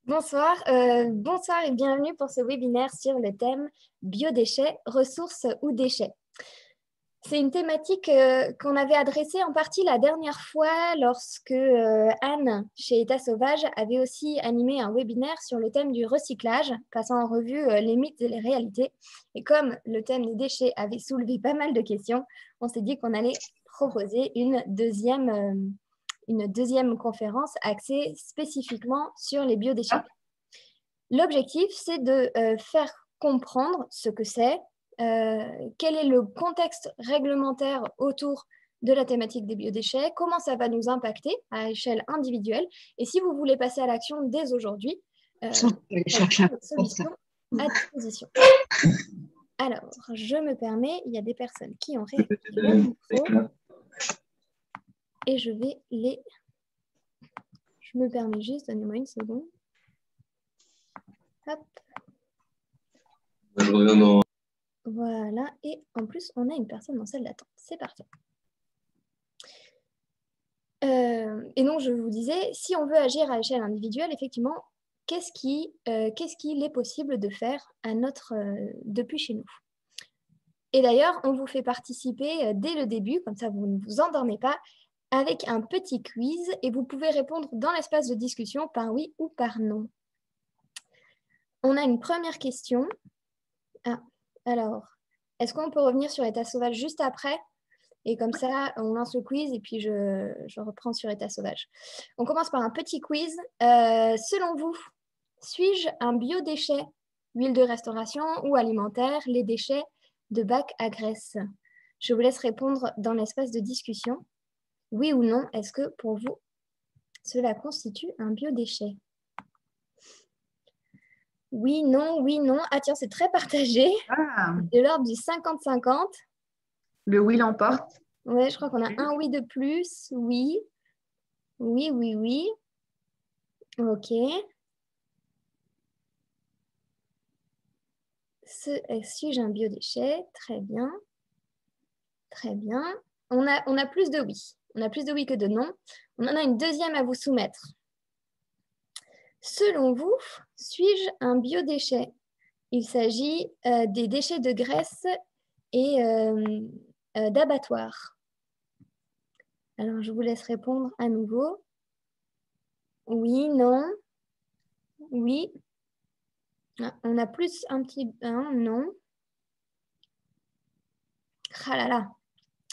Bonsoir et bienvenue pour ce webinaire sur le thème biodéchets, ressources ou déchets. C'est une thématique qu'on avait adressée en partie la dernière fois lorsque Anne, chez État Sauvage, avait aussi animé un webinaire sur le thème du recyclage, passant en revue les mythes et les réalités. Et comme le thème des déchets avait soulevé pas mal de questions, on s'est dit qu'on allait proposer une deuxième conférence axée spécifiquement sur les biodéchets. L'objectif, c'est de faire comprendre ce que c'est, quel est le contexte réglementaire autour de la thématique des biodéchets, comment ça va nous impacter à échelle individuelle, et si vous voulez passer à l'action dès aujourd'hui, solutions à disposition. Alors, je me permets, il y a des personnes qui ont réactivé leur micro, et je vais les... Je me permets juste, donnez-moi une seconde. Hop. Je reviens dans... Voilà, et en plus, on a une personne dans salle d'attente. C'est parfait. Et donc, je vous disais, si on veut agir à échelle individuelle, effectivement, qu'est-ce qu'il est possible de faire depuis chez nous? Et d'ailleurs, on vous fait participer dès le début, comme ça vous ne vous endormez pas, avec un petit quiz, et vous pouvez répondre dans l'espace de discussion par oui ou par non. On a une première question. Ah, alors, est-ce qu'on peut revenir sur État Sauvage juste après? Et comme ça, on lance le quiz et puis je reprends sur État Sauvage. On commence par un petit quiz. Selon vous, suis-je un biodéchet, huile de restauration ou alimentaire, les déchets de bac à graisse? Je vous laisse répondre dans l'espace de discussion. Oui ou non, est-ce que pour vous, cela constitue un biodéchet? Oui, non, oui, non. Ah tiens, c'est très partagé. De l'ordre du 50-50. Le oui l'emporte. Ouais, je crois qu'on a un oui de plus. Oui. Oui, oui, oui. Ok. Suis-je un biodéchet? Très bien. Très bien. On a plus de oui. On a plus de oui que de non. On en a une deuxième à vous soumettre. Selon vous, suis-je un biodéchet? Il s'agit des déchets de graisse et d'abattoir. Alors, je vous laisse répondre à nouveau. Oui, non. Oui. Ah, on a plus un petit... non. Ah là là,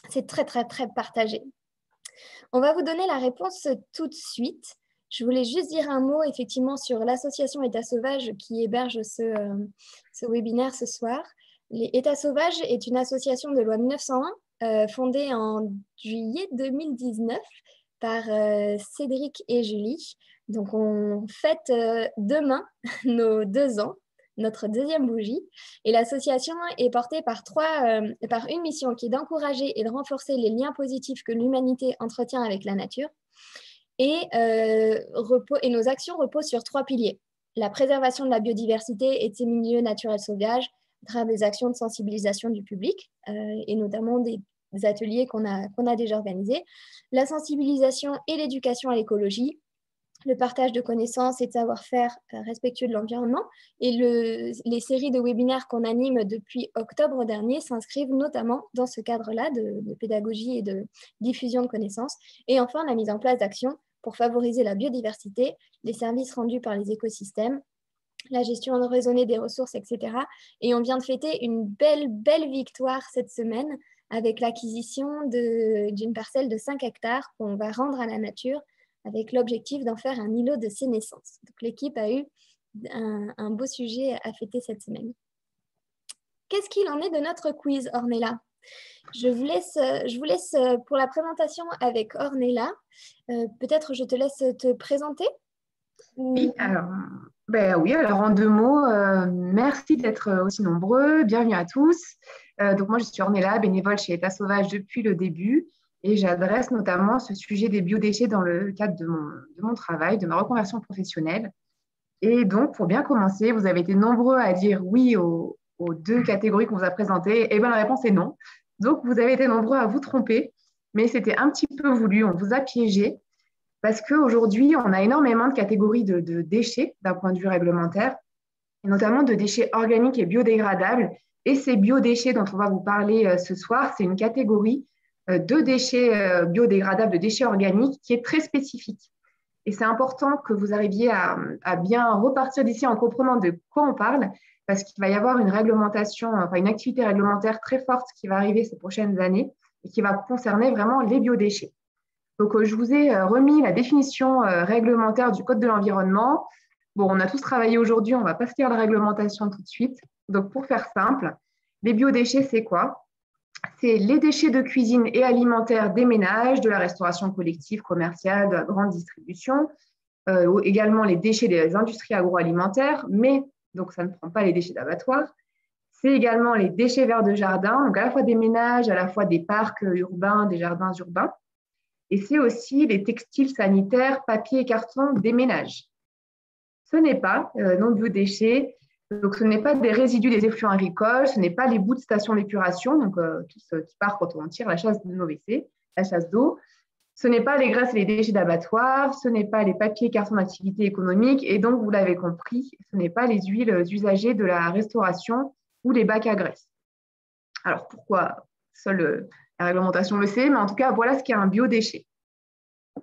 c'est très, très, très partagé. On va vous donner la réponse tout de suite. Je voulais juste dire un mot, effectivement, sur l'association État Sauvage qui héberge ce webinaire ce soir. Les États Sauvages est une association de loi 1901 fondée en juillet 2019 par Cédric et Julie. Donc, on fête demain nos 2 ans, notre deuxième bougie. Et l'association est portée par une mission qui est d'encourager et de renforcer les liens positifs que l'humanité entretient avec la nature. Et nos actions reposent sur 3 piliers. La préservation de la biodiversité et de ses milieux naturels sauvages à travers des actions de sensibilisation du public et notamment des ateliers qu'on a déjà organisés. La sensibilisation et l'éducation à l'écologie, le partage de connaissances et de savoir-faire respectueux de l'environnement. Et les séries de webinaires qu'on anime depuis octobre dernier s'inscrivent notamment dans ce cadre-là de pédagogie et de diffusion de connaissances. Et enfin, la mise en place d'actions pour favoriser la biodiversité, les services rendus par les écosystèmes, la gestion raisonnée des ressources, etc. Et on vient de fêter une belle victoire cette semaine avec l'acquisition d'une parcelle de 5 hectares qu'on va rendre à la nature avec l'objectif d'en faire un îlot de sénescence. Donc l'équipe a eu un beau sujet à fêter cette semaine. Qu'est-ce qu'il en est de notre quiz, Ornella? Je vous laisse pour la présentation avec Ornella. Peut-être je te laisse te présenter. Oui, alors en 2 mots, merci d'être aussi nombreux. Bienvenue à tous. Donc moi, je suis Ornella, bénévole chez État Sauvage depuis le début. Et j'adresse notamment ce sujet des biodéchets dans le cadre de mon travail, de ma reconversion professionnelle. Et donc, pour bien commencer, vous avez été nombreux à dire oui aux 2 catégories qu'on vous a présentées. Et bien, la réponse est non. Donc, vous avez été nombreux à vous tromper, mais c'était un petit peu voulu. On vous a piégé Parce qu'aujourd'hui, on a énormément de catégories de déchets d'un point de vue réglementaire, et notamment de déchets organiques et biodégradables. Et ces biodéchets dont on va vous parler ce soir, c'est une catégorie de déchets biodégradables, de déchets organiques qui est très spécifique. Et c'est important que vous arriviez à bien repartir d'ici en comprenant de quoi on parle, parce qu'il va y avoir une réglementation, enfin une activité réglementaire très forte qui va arriver ces prochaines années et qui va concerner vraiment les biodéchets. Donc, je vous ai remis la définition réglementaire du Code de l'environnement. Bon, on a tous travaillé aujourd'hui, on ne va pas se lire la réglementation tout de suite. Donc, pour faire simple, les biodéchets, c'est quoi? C'est les déchets de cuisine et alimentaires des ménages, de la restauration collective, commerciale, de la grande distribution, également les déchets des industries agroalimentaires, mais donc ça ne prend pas les déchets d'abattoir. C'est également les déchets verts de jardin, donc à la fois des ménages, à la fois des parcs urbains, des jardins urbains. Et c'est aussi les textiles sanitaires, papier et carton des ménages. Ce n'est pas non biodéchets, donc ce n'est pas des résidus des effluents agricoles, ce n'est pas les bouts de stations d'épuration, donc tout ce qui part quand on tire la chasse de nos WC, la chasse d'eau. Ce n'est pas les graisses et les déchets d'abattoir, ce n'est pas les papiers et cartons d'activité économique, et donc vous l'avez compris, ce n'est pas les huiles usagées de la restauration ou les bacs à graisse. Alors pourquoi seule la réglementation le sait, mais en tout cas, voilà ce qu'est un biodéchet.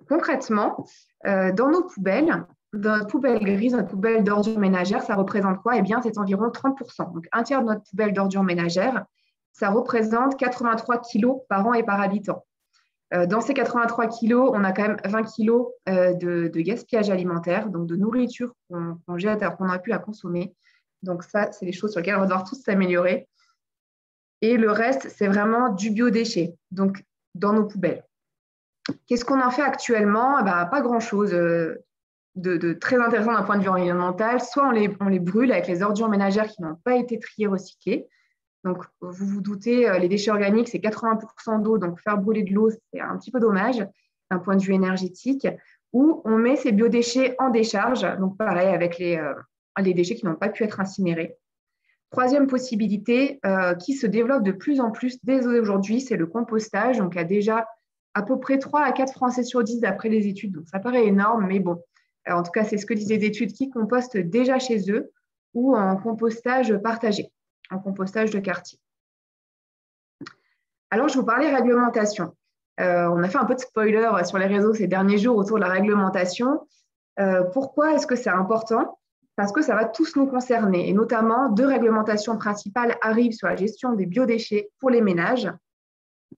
Concrètement, dans nos poubelles, dans notre poubelle grise, notre poubelle d'ordures ménagères, ça représente quoi? Eh bien, c'est environ 30%. Donc, un tiers de notre poubelle d'ordures ménagères, ça représente 83 kilos par an et par habitant. Dans ces 83 kilos, on a quand même 20 kilos de gaspillage alimentaire, donc de nourriture qu'on jette alors qu'on n'a plus à consommer. Donc, ça, c'est les choses sur lesquelles on va devoir tous s'améliorer. Et le reste, c'est vraiment du biodéchet, donc dans nos poubelles. Qu'est-ce qu'on en fait actuellement? Pas grand-chose de très intéressant d'un point de vue environnemental. Soit on les brûle avec les ordures ménagères qui n'ont pas été triées, recyclées. Donc, vous vous doutez, les déchets organiques, c'est 80% d'eau, donc faire brûler de l'eau, c'est un petit peu dommage d'un point de vue énergétique. Ou on met ces biodéchets en décharge, donc pareil avec les déchets qui n'ont pas pu être incinérés. Troisième possibilité qui se développe de plus en plus dès aujourd'hui, c'est le compostage. Donc, il y a déjà à peu près 3 à 4 Français sur 10 d'après les études. Donc, ça paraît énorme, mais bon, en tout cas, c'est ce que disent les études qui compostent déjà chez eux ou en compostage partagé, en compostage de quartier. Alors, je vous parlais réglementation. On a fait un peu de spoiler sur les réseaux ces derniers jours autour de la réglementation. Pourquoi est-ce que c'est important? Parce que ça va tous nous concerner, et notamment 2 réglementations principales arrivent sur la gestion des biodéchets pour les ménages.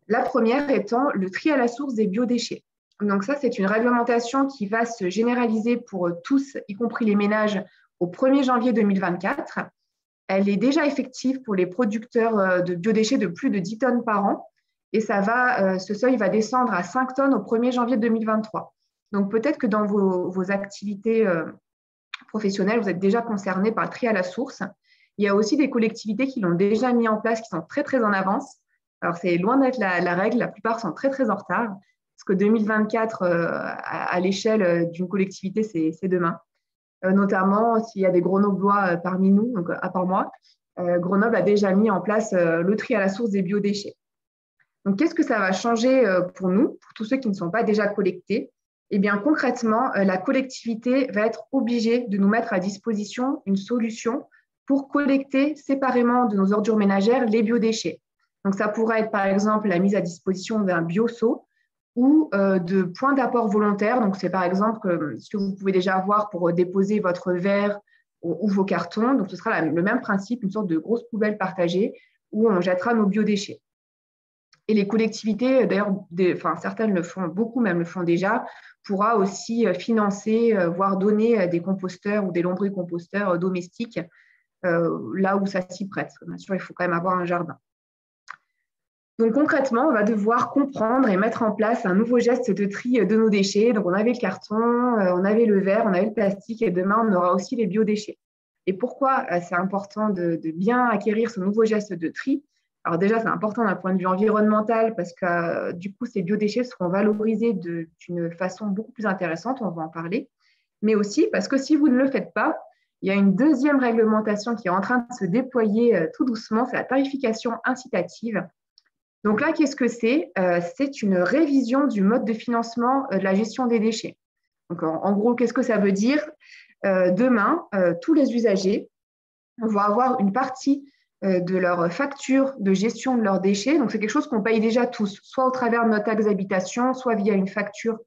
La première étant le tri à la source des biodéchets. Donc ça, c'est une réglementation qui va se généraliser pour tous, y compris les ménages, au 1er janvier 2024. Elle est déjà effective pour les producteurs de biodéchets de plus de 10 tonnes par an, et ce seuil va descendre à 5 tonnes au 1er janvier 2023. Donc peut-être que dans vos activités professionnels, vous êtes déjà concernés par le tri à la source. Il y a aussi des collectivités qui l'ont déjà mis en place, qui sont très, très en avance. Alors, c'est loin d'être la règle. La plupart sont très, très en retard. Parce que 2024, à l'échelle d'une collectivité, c'est demain. Notamment, s'il y a des Grenoblois parmi nous, donc à part moi, Grenoble a déjà mis en place le tri à la source des biodéchets. Donc, qu'est-ce que ça va changer pour nous, pour tous ceux qui ne sont pas déjà collectés? Eh bien, concrètement, la collectivité va être obligée de nous mettre à disposition une solution pour collecter séparément de nos ordures ménagères les biodéchets. Donc, ça pourrait être, par exemple, la mise à disposition d'un bioseau ou de points d'apport volontaires. Donc, c'est par exemple ce que vous pouvez déjà avoir pour déposer votre verre ou vos cartons. Donc, ce sera le même principe, une sorte de grosse poubelle partagée où on jettera nos biodéchets. Et les collectivités, d'ailleurs, certaines le font, beaucoup même le font déjà, pourra aussi financer, voire donner des composteurs ou des lombricomposteurs domestiques là où ça s'y prête. Bien sûr, il faut quand même avoir un jardin. Donc concrètement, on va devoir comprendre et mettre en place un nouveau geste de tri de nos déchets. Donc on avait le carton, on avait le verre, on avait le plastique et demain, on aura aussi les biodéchets. Et pourquoi c'est important de bien acquérir ce nouveau geste de tri? Alors déjà, c'est important d'un point de vue environnemental parce que du coup, ces biodéchets seront valorisés d'une façon beaucoup plus intéressante, on va en parler, mais aussi parce que si vous ne le faites pas, il y a une deuxième réglementation qui est en train de se déployer tout doucement, c'est la tarification incitative. Donc là, qu'est-ce que c'est? C'est une révision du mode de financement de la gestion des déchets. Donc, en gros, qu'est-ce que ça veut dire? Demain, tous les usagers vont avoir une partie de leur facture de gestion de leurs déchets. Donc, c'est quelque chose qu'on paye déjà tous, soit au travers de notre taxe d'habitation, soit via une facture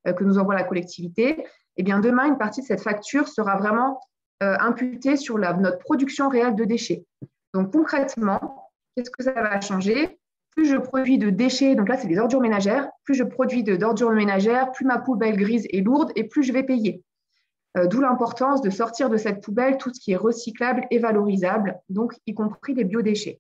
que nous envoie la collectivité. Eh bien, demain, une partie de cette facture sera vraiment imputée sur notre production réelle de déchets. Donc, concrètement, qu'est-ce que ça va changer? Plus je produis de déchets, donc là, c'est des ordures ménagères, plus je produis d'ordures ménagères, plus ma poubelle grise est lourde et plus je vais payer. D'où l'importance de sortir de cette poubelle tout ce qui est recyclable et valorisable, donc y compris les biodéchets.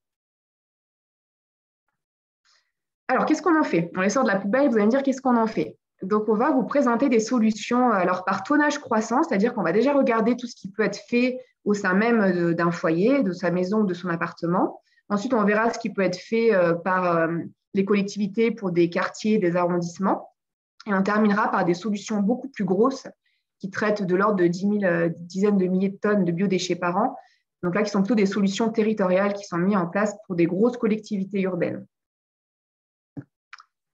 Alors, qu'est-ce qu'on en fait? On les sort de la poubelle, vous allez me dire qu'est-ce qu'on en fait? Donc, on va vous présenter des solutions alors, par tonnage croissant, c'est-à-dire qu'on va déjà regarder tout ce qui peut être fait au sein même d'un foyer, de sa maison ou de son appartement. Ensuite, on verra ce qui peut être fait par les collectivités pour des quartiers, des arrondissements. Et on terminera par des solutions beaucoup plus grosses qui traitent de l'ordre de dizaines de milliers de tonnes de biodéchets par an. Donc là, qui sont plutôt des solutions territoriales qui sont mises en place pour des grosses collectivités urbaines.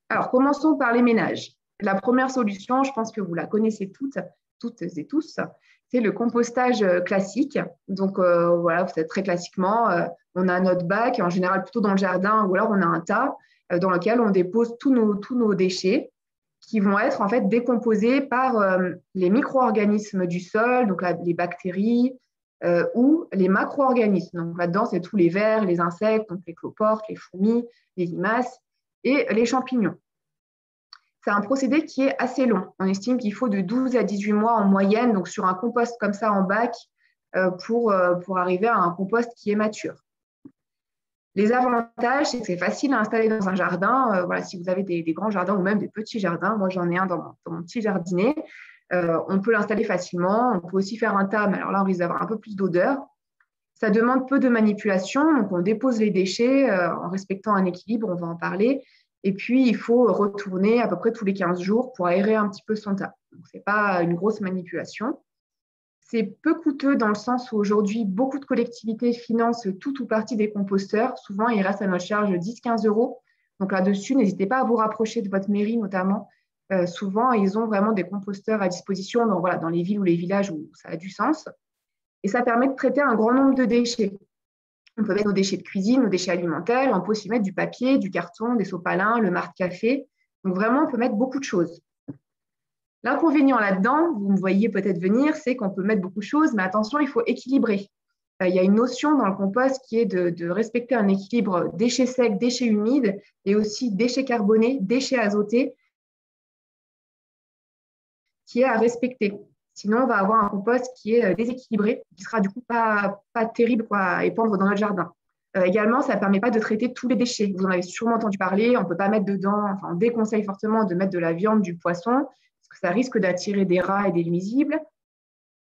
Alors, commençons par les ménages. La première solution, je pense que vous la connaissez toutes et tous, c'est le compostage classique. Donc, voilà, très classiquement, on a notre bac, en général plutôt dans le jardin, ou alors on a un tas dans lequel on dépose tous nos déchets qui vont être en fait décomposés par les micro-organismes du sol, donc les bactéries ou les macro-organismes. Donc là-dedans, c'est tous les vers, les insectes, donc les cloportes, les fourmis, les limaces et les champignons. C'est un procédé qui est assez long. On estime qu'il faut de 12 à 18 mois en moyenne, donc sur un compost comme ça en bac, pour arriver à un compost qui est mature. Les avantages, c'est que c'est facile à installer dans un jardin. Voilà, si vous avez des grands jardins ou même des petits jardins, moi j'en ai un dans mon petit jardinet, on peut l'installer facilement. On peut aussi faire un tas, mais alors là on risque d'avoir un peu plus d'odeur. Ça demande peu de manipulation, donc on dépose les déchets en respectant un équilibre, on va en parler. Et puis, il faut retourner à peu près tous les 15 jours pour aérer un petit peu son tas. Donc, ce n'est pas une grosse manipulation. C'est peu coûteux dans le sens où aujourd'hui, beaucoup de collectivités financent tout ou partie des composteurs. Souvent, il reste à notre charge 10-15 euros. Donc là-dessus, n'hésitez pas à vous rapprocher de votre mairie notamment. Souvent, ils ont vraiment des composteurs à disposition dans les villes ou les villages où ça a du sens. Et ça permet de traiter un grand nombre de déchets. On peut mettre nos déchets de cuisine, nos déchets alimentaires. On peut aussi mettre du papier, du carton, des sopalins, le marc-café. Donc vraiment, on peut mettre beaucoup de choses. L'inconvénient là-dedans, vous me voyez peut-être venir, c'est qu'on peut mettre beaucoup de choses, mais attention, il faut équilibrer. Il y a une notion dans le compost qui est de respecter un équilibre déchets secs, déchets humides et aussi déchets carbonés, déchets azotés qui est à respecter. Sinon, on va avoir un compost qui est déséquilibré, qui sera du coup pas terrible à épandre dans notre jardin. Également, ça ne permet pas de traiter tous les déchets. Vous en avez sûrement entendu parler, on ne peut pas mettre dedans, enfin, on déconseille fortement de mettre de la viande, du poisson, parce que ça risque d'attirer des rats et des nuisibles.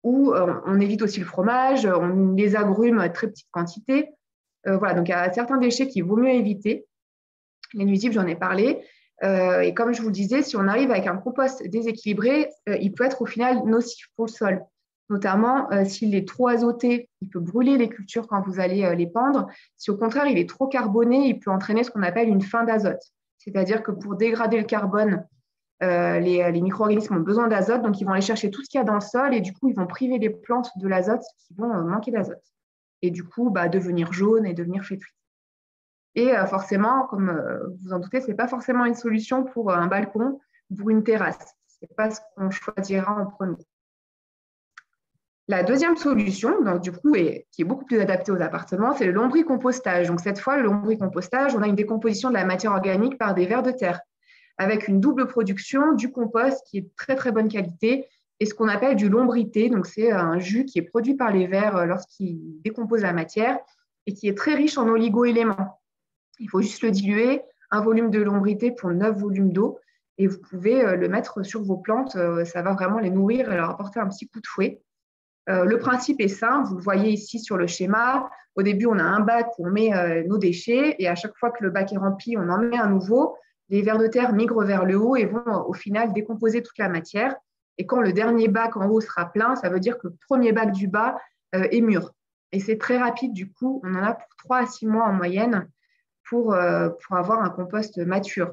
Ou on évite aussi le fromage, on les agrume à très petite quantité. Voilà, donc il y a certains déchets qu'il vaut mieux éviter. Les nuisibles, j'en ai parlé. Et comme je vous le disais, si on arrive avec un compost déséquilibré, il peut être au final nocif pour le sol. Notamment, s'il est trop azoté, il peut brûler les cultures quand vous allez les pendre. Si au contraire, il est trop carboné, il peut entraîner ce qu'on appelle une fin d'azote. C'est-à-dire que pour dégrader le carbone, les micro-organismes ont besoin d'azote, donc ils vont aller chercher tout ce qu'il y a dans le sol et du coup, ils vont priver les plantes de l'azote qui vont manquer d'azote. Et du coup, devenir jaune et devenir flétri. Et forcément, comme vous en doutez, ce n'est pas forcément une solution pour un balcon ou pour une terrasse. Ce n'est pas ce qu'on choisira en premier. La deuxième solution, donc, du coup, qui est beaucoup plus adaptée aux appartements, c'est le lombricompostage. Donc, cette fois, le lombricompostage, on a une décomposition de la matière organique par des vers de terre, avec une double production du compost qui est de très, très bonne qualité et ce qu'on appelle du lombrité. Donc, c'est un jus qui est produit par les vers lorsqu'ils décomposent la matière et qui est très riche en oligo-éléments. Il faut juste le diluer, un volume de lombrité pour 9 volumes d'eau, et vous pouvez le mettre sur vos plantes. Ça va vraiment les nourrir et leur apporter un petit coup de fouet. Le principe est simple, vous le voyez ici sur le schéma. Au début, on a un bac où on met nos déchets, et à chaque fois que le bac est rempli, on en met un nouveau. Les vers de terre migrent vers le haut et vont au final décomposer toute la matière. Et quand le dernier bac en haut sera plein, ça veut dire que le premier bac du bas est mûr. Et c'est très rapide, du coup, on en a pour 3 à 6 mois en moyenne pour avoir un compost mature.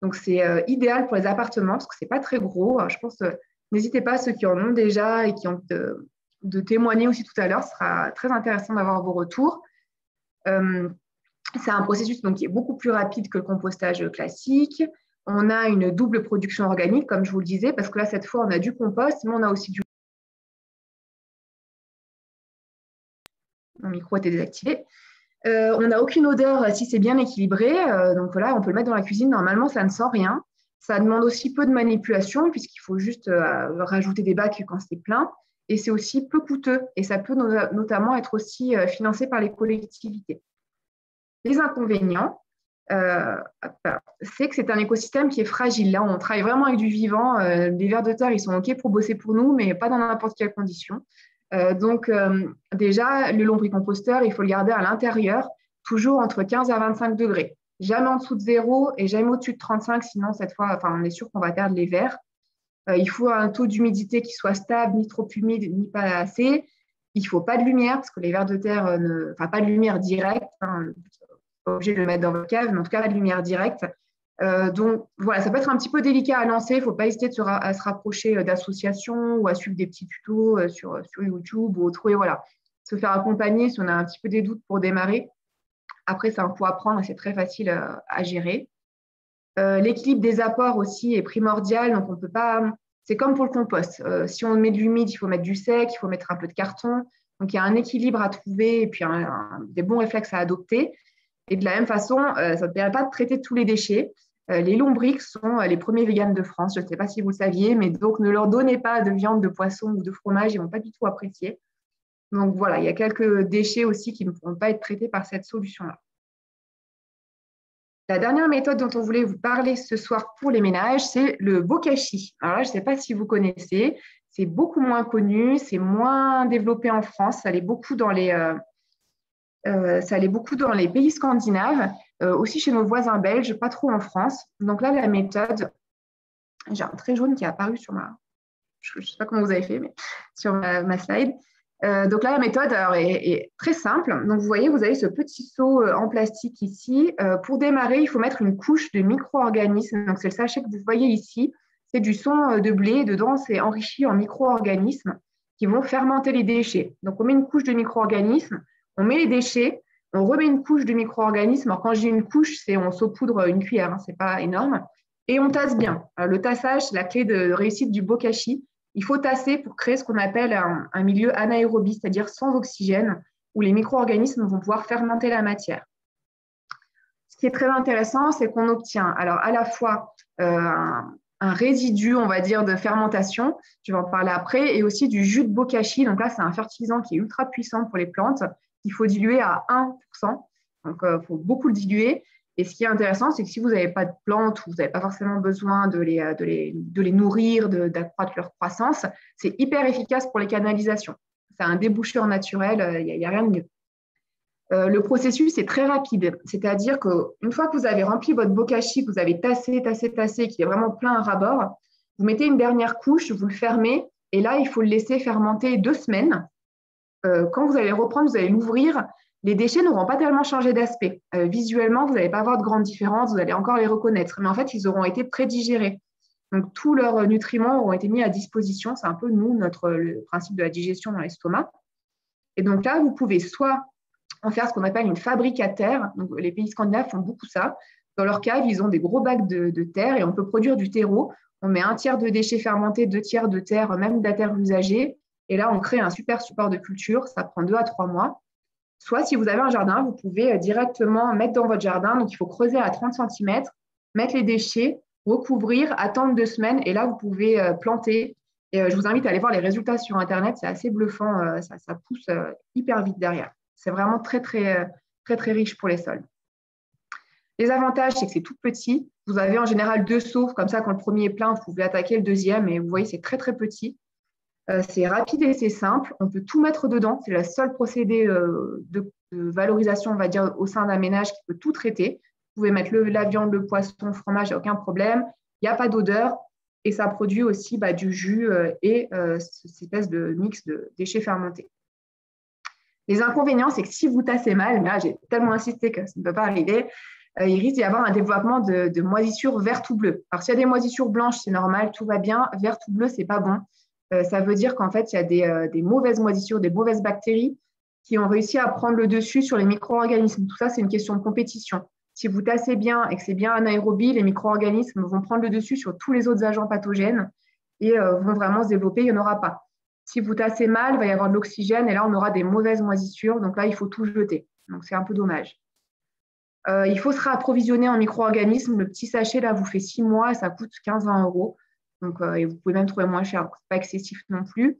Donc, c'est idéal pour les appartements parce que ce n'est pas très gros. Je pense N'hésitez pas, ceux qui en ont déjà et qui ont de témoigner aussi tout à l'heure, ce sera très intéressant d'avoir vos retours. C'est un processus donc, qui est beaucoup plus rapide que le compostage classique. On a une double production organique, comme je vous le disais, parce que là, cette fois, on a du compost, mais on a aussi du... Mon micro était désactivé. On n'a aucune odeur si c'est bien équilibré. Donc là, on peut le mettre dans la cuisine. Normalement, ça ne sent rien. Ça demande aussi peu de manipulation, puisqu'il faut juste rajouter des bacs quand c'est plein. Et c'est aussi peu coûteux. Et ça peut notamment être aussi financé par les collectivités. Les inconvénients, c'est que c'est un écosystème qui est fragile. Là, on travaille vraiment avec du vivant. Les vers de terre, ils sont OK pour bosser pour nous, mais pas dans n'importe quelle condition. Donc, déjà, le lombricomposteur, il faut le garder à l'intérieur, toujours entre 15 à 25 degrés. Jamais en dessous de 0 et jamais au-dessus de 35, sinon, cette fois, on est sûr qu'on va perdre les vers. Il faut un taux d'humidité qui soit stable, ni trop humide, ni pas assez. Il ne faut pas de lumière, parce que les vers de terre, pas de lumière directe, pas obligé de le mettre dans votre cave, mais en tout cas, pas de lumière directe. Donc, voilà, ça peut être un petit peu délicat à lancer. Il ne faut pas hésiter à se rapprocher d'associations ou à suivre des petits tutos sur YouTube ou autre. Et voilà, se faire accompagner si on a un petit peu des doutes pour démarrer. Après, c'est un coup à prendre et c'est très facile à gérer. L'équilibre des apports aussi est primordial. Donc, on peut pas... C'est comme pour le compost. Si on met de l'humide, il faut mettre du sec, il faut mettre un peu de carton. Donc, il y a un équilibre à trouver et puis des bons réflexes à adopter. Et de la même façon, ça ne permet pas de traiter tous les déchets. Les lombrics sont les premiers véganes de France. Je ne sais pas si vous le saviez, mais donc ne leur donnez pas de viande, de poisson ou de fromage. Ils ne vont pas du tout apprécier. Donc voilà, il y a quelques déchets aussi qui ne pourront pas être traités par cette solution-là. La dernière méthode dont on voulait vous parler ce soir pour les ménages, c'est le bokashi. Alors là, je ne sais pas si vous connaissez. C'est beaucoup moins connu, c'est moins développé en France. Ça allait beaucoup dans les pays scandinaves, aussi chez nos voisins belges, pas trop en France. Donc là, la méthode, j'ai un trait jaune qui est apparu sur je ne sais pas comment vous avez fait, mais sur ma slide. Donc là, la méthode est très simple. Donc vous voyez, vous avez ce petit seau en plastique ici. Pour démarrer, il faut mettre une couche de micro-organismes. Donc c'est le sachet que vous voyez ici. C'est du son de blé. Dedans, c'est enrichi en micro-organismes qui vont fermenter les déchets. Donc on met une couche de micro-organismes, on met les déchets, on remet une couche de micro-organismes. Alors quand je dis une couche, c'est on saupoudre une cuillère, hein, c'est pas énorme. Et on tasse bien. Alors, le tassage, c'est la clé de réussite du bokashi. Il faut tasser pour créer ce qu'on appelle un milieu anaérobie, c'est-à-dire sans oxygène, où les micro-organismes vont pouvoir fermenter la matière. Ce qui est très intéressant, c'est qu'on obtient alors à la fois un résidu, on va dire, de fermentation, je vais en parler après, et aussi du jus de bokashi. Donc là, c'est un fertilisant qui est ultra puissant pour les plantes, qu'il faut diluer à 1%. Donc, il faut beaucoup le diluer. Et ce qui est intéressant, c'est que si vous n'avez pas de plantes ou vous n'avez pas forcément besoin de les nourrir, d'accroître leur croissance, c'est hyper efficace pour les canalisations. C'est un déboucheur naturel, il n'y a rien de mieux. Le processus est très rapide, c'est-à-dire qu'une fois que vous avez rempli votre bokashi, que vous avez tassé, qu'il est vraiment plein à ras-bord, vous mettez une dernière couche, vous le fermez, et là, il faut le laisser fermenter 2 semaines. Quand vous allez reprendre, vous allez l'ouvrir, les déchets n'auront pas tellement changé d'aspect. Visuellement, vous n'allez pas avoir de grandes différences, vous allez encore les reconnaître, mais en fait, ils auront été prédigérés. Donc, tous leurs nutriments auront été mis à disposition. C'est un peu, nous, le principe de la digestion dans l'estomac. Et donc là, vous pouvez soit en faire ce qu'on appelle une fabrique à terre. Donc, les pays scandinaves font beaucoup ça. Dans leur cave, ils ont des gros bacs de terre et on peut produire du terreau. On met 1/3 de déchets fermentés, 2/3 de terre, même de la terre usagée. Et là, on crée un super support de culture. Ça prend 2 à 3 mois. Soit, si vous avez un jardin, vous pouvez directement mettre dans votre jardin. Donc, il faut creuser à 30 cm, mettre les déchets, recouvrir, attendre 2 semaines. Et là, vous pouvez planter. Et je vous invite à aller voir les résultats sur Internet. C'est assez bluffant. Ça pousse hyper vite derrière. C'est vraiment très, très, très, très riche pour les sols. Les avantages, c'est que c'est tout petit. Vous avez en général 2 seaux. Comme ça, quand le premier est plein, vous pouvez attaquer le deuxième. Et vous voyez, c'est très, très petit. C'est rapide et c'est simple. On peut tout mettre dedans. C'est le seul procédé de valorisation, on va dire, au sein d'un ménage qui peut tout traiter. Vous pouvez mettre la viande, le poisson, le fromage, il n'y a aucun problème. Il n'y a pas d'odeur. Et ça produit aussi du jus et cette espèce de mix de déchets fermentés. Les inconvénients, c'est que si vous tassez mal, mais là, j'ai tellement insisté que ça ne peut pas arriver, il risque d'y avoir un développement de moisissures vertes ou bleues. Alors, s'il y a des moisissures blanches, c'est normal, tout va bien. Verte ou bleu, c'est pas bon. Ça veut dire qu'en fait, il y a des mauvaises moisissures, des mauvaises bactéries qui ont réussi à prendre le dessus sur les micro-organismes. Tout ça, c'est une question de compétition. Si vous tassez bien et que c'est bien anaérobie, les micro-organismes vont prendre le dessus sur tous les autres agents pathogènes et vont vraiment se développer, il n'y en aura pas. Si vous tassez mal, il va y avoir de l'oxygène et là, on aura des mauvaises moisissures. Donc là, il faut tout jeter. Donc, c'est un peu dommage. Il faut se réapprovisionner en micro-organismes. Le petit sachet, là, vous fait 6 mois et ça coûte 15-20 euros. Donc, et vous pouvez même trouver moins cher. Ce n'est pas excessif non plus.